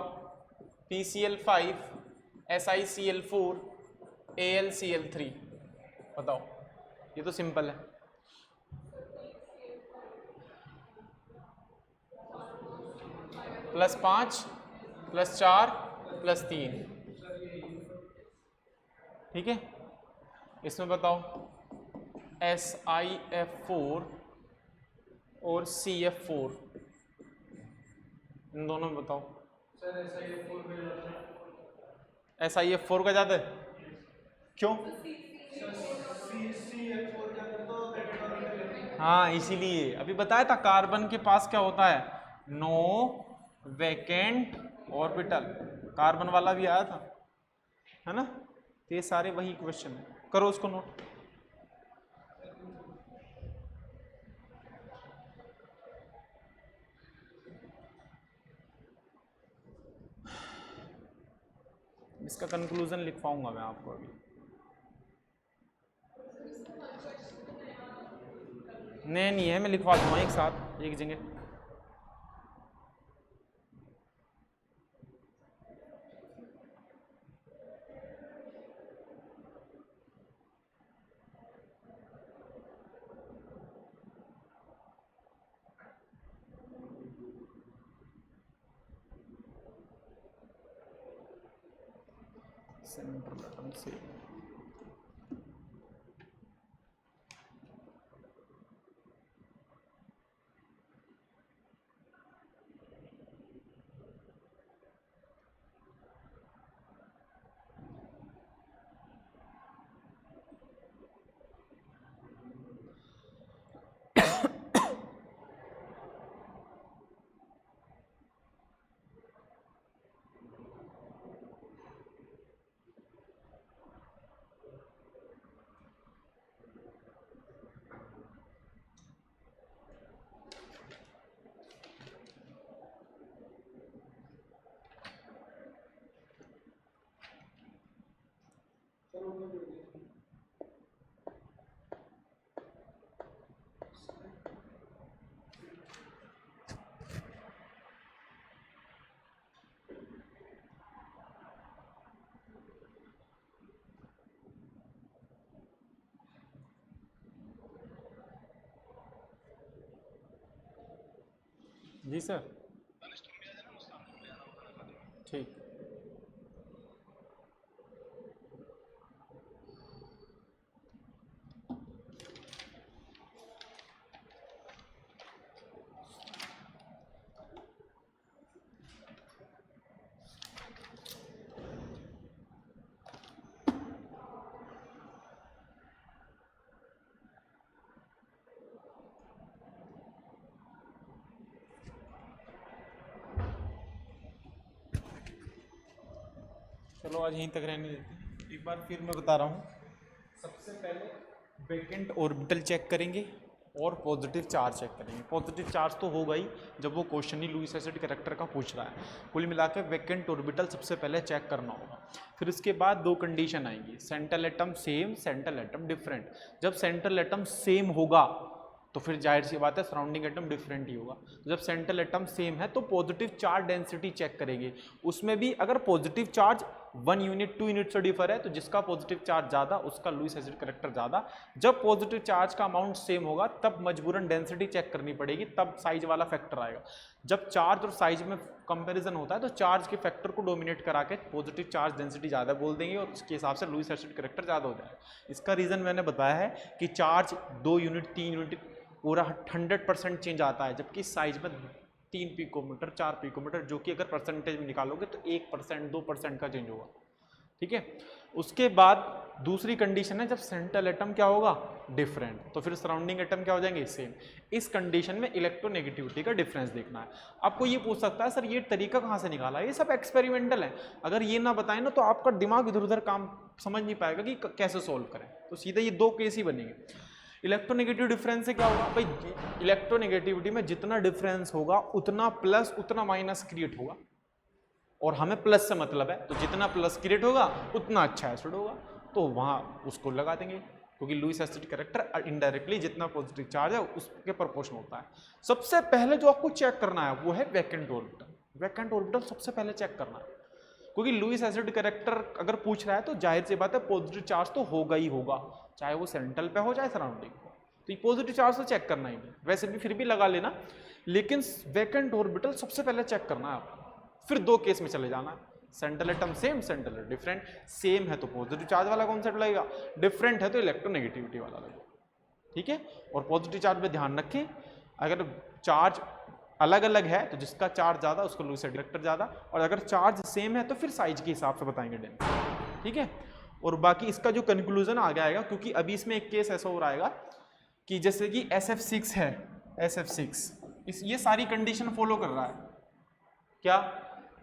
PCl5 SiCl4 AlCl3, बताओ, ये तो सिंपल है। +5 +4 +3, ठीक है। इसमें बताओ SiF4 और CF4, इन दोनों में बताओ। सर SiF4 का जाता है, क्यों? हाँ इसीलिए, अभी बताया था कार्बन के पास क्या होता है, नो वैकेंट ऑर्बिटल, कार्बन वाला भी आया था, है ना। तो ये सारे वही क्वेश्चन है, करो उसको नोट। इसका कंक्लूजन लिख पाऊंगा मैं आपको अभी, नहीं है, मैं लिखवा दूंगा एक साथ एक जगह। सेंट्रल एटम से जी सर, ठीक। चलो आज यहीं तक रहने देते हैं। एक बार फिर मैं बता रहा हूँ, सबसे पहले वैकेंट ऑर्बिटल चेक करेंगे, और पॉजिटिव चार्ज चेक करेंगे। पॉजिटिव चार्ज तो होगा ही जब वो क्वेश्चन ही लुईस एसिड कैरेक्टर का पूछ रहा है। कुल मिला के वैकेंट ऑर्बिटल सबसे पहले चेक करना होगा। फिर उसके बाद दो कंडीशन आएंगी, central atom same, central atom different. जब सेंट्रल एटम सेम होगा तो फिर जाहिर सी बात है सराउंडिंग एटम डिफरेंट ही होगा। तो जब सेंट्रल एटम सेम है तो पॉजिटिव चार्ज डेंसिटी चेक करेंगे। उसमें भी अगर पॉजिटिव चार्ज 1 यूनिट 2 यूनिट से डिफर है तो जिसका पॉजिटिव चार्ज ज़्यादा उसका लुईस एसिड कैरेक्टर ज़्यादा। जब पॉजिटिव चार्ज का अमाउंट सेम होगा तब मजबूरन डेंसिटी चेक करनी पड़ेगी, तब साइज वाला फैक्टर आएगा। जब चार्ज और साइज में कंपैरिजन होता है तो चार्ज के फैक्टर को डोमिनेट करा के पॉजिटिव चार्ज डेंसिटी ज़्यादा बोल देंगे और उसके हिसाब से लुईस एसिड कैरेक्टर ज़्यादा हो जाएगा। इसका रीज़न मैंने बताया है कि चार्ज 2 यूनिट 3 यूनिट पूरा 100% चेंज आता है, जबकि साइज में 3 पिकोमीटर 4 पिकोमीटर, जो कि अगर परसेंटेज में निकालोगे तो 1% 2% का चेंज होगा। ठीक है, उसके बाद दूसरी कंडीशन है जब सेंट्रल एटम क्या होगा डिफरेंट, तो फिर सराउंडिंग एटम क्या हो जाएंगे सेम। इस कंडीशन में इलेक्ट्रोनेगेटिविटी का डिफरेंस देखना है। आपको ये पूछ सकता है सर ये तरीका कहाँ से निकाला, ये सब एक्सपेरिमेंटल है। अगर ये ना बताएं ना तो आपका दिमाग इधर उधर काम समझ नहीं पाएगा कि कैसे सोल्व करें। तो सीधे ये दो केस ही बनेंगे। इलेक्ट्रोनेगेटिव डिफरेंस से क्या होगा भाई, इलेक्ट्रोनेगेटिविटी में जितना डिफरेंस होगा उतना प्लस उतना माइनस क्रिएट होगा, और हमें प्लस से मतलब है, तो जितना प्लस क्रिएट होगा उतना अच्छा एसिड होगा, तो वहाँ उसको लगा देंगे, क्योंकि लुईस एसिड कैरेक्टर इनडायरेक्टली जितना पॉजिटिव चार्ज है उसके प्रोपोर्शन होता है। सबसे पहले जो आपको चेक करना है वो है वैकेंट ऑर्बिटल। वैकेंट ऑर्बिटल सबसे पहले चेक करना है, क्योंकि लुईस एसिड कैरेक्टर अगर पूछ रहा है तो जाहिर सी बात है पॉजिटिव चार्ज तो होगा ही होगा, चाहे वो सेंट्रल पे हो चाहे सराउंडिंग हो, तो ये पॉजिटिव चार्ज तो चेक करना ही नहीं। वैसे भी फिर भी लगा लेना, लेकिन वैकेंट ऑर्बिटल सबसे पहले चेक करना है आपको। फिर दो केस में चले जाना, central atom same central atom different. Same है तो पॉजिटिव चार्ज वाला कॉन्सेप्ट लगेगा, डिफरेंट है तो इलेक्ट्रोनेगेटिविटी वाला लगेगा। ठीक है, और पॉजिटिव चार्ज में ध्यान रखें अगर चार्ज अलग अलग है तो जिसका चार्ज ज़्यादा उसका लुईस एसिड कैरेक्टर ज़्यादा, और अगर चार्ज सेम है तो फिर साइज के हिसाब से बताएंगे डेंसिटी। ठीक है, और बाकी इसका जो कंक्लूजन आगे आएगा, क्योंकि अभी इसमें एक केस ऐसा हो रहा है कि जैसे कि SF6 है, SF6 ये सारी कंडीशन फॉलो कर रहा है। क्या,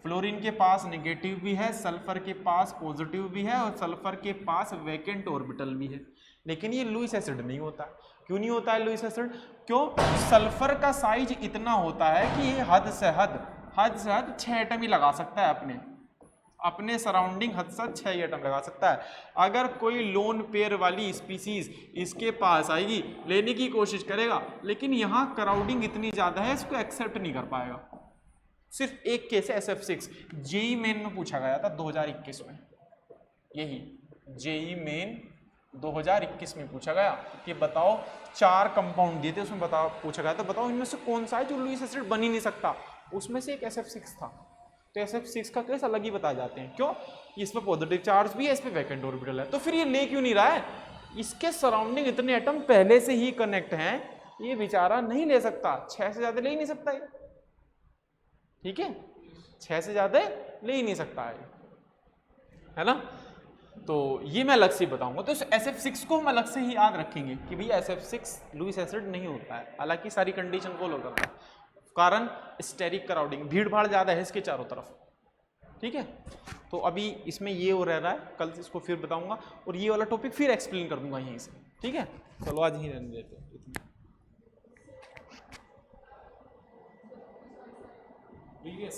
फ्लोरीन के पास नेगेटिव भी है, सल्फर के पास पॉजिटिव भी है, और सल्फर के पास वैकेंट ऑर्बिटल भी है, लेकिन ये लुईस एसिड नहीं होता। क्यों नहीं होता है लुईस एसिड? क्यों? सल्फर का साइज इतना होता है कि ये हद से हद 6 एटम ही लगा सकता है, अपने सराउंडिंग हद से 6 एटम लगा सकता है। अगर कोई लोन पेयर वाली स्पीसीज इसके पास आएगी, लेने की कोशिश करेगा, लेकिन यहाँ क्राउडिंग इतनी ज़्यादा है इसको एक्सेप्ट नहीं कर पाएगा। सिर्फ एक केस है SF6, जेई मेन में पूछा गया था 2021 में, यही जेई मेन 2021 में पूछा गया कि बताओ 4 कंपाउंड दिए थे, उसमें पूछा गया था बताओ इनमें से कौन सा है जो लुईस एसिड बन ही नहीं सकता, उसमें से एक SF6 था। तो SF6 का केस अलग ही बताए जाते हैं। क्यों? इसमें पॉजिटिव चार्ज भी है, इसमें वैकेंट ऑर्बिटल है, तो फिर ये ले क्यों नहीं रहा है? इसके सराउंडिंग इतने एटम पहले से ही कनेक्ट हैं, ये बेचारा नहीं ले सकता, 6 से ज़्यादा ले ही नहीं सकता है। ठीक है, 6 से ज़्यादा ले ही नहीं सकता है ना। तो ये मैं अलग से बताऊंगा, तो SF6 को हम अलग से ही याद रखेंगे कि भैया SF6 लुईस एसिड नहीं होता है, हालांकि सारी कंडीशन फॉलो करता है। कारण स्टेरिक क्राउडिंग, भीड़ भाड़ ज़्यादा है इसके चारों तरफ। ठीक है, तो अभी इसमें ये हो रहा है, कल इसको फिर बताऊंगा और ये वाला टॉपिक फिर एक्सप्लेन कर दूंगा यहीं से। ठीक है, चलो आज ही रहने देते हैं इतना। Yes.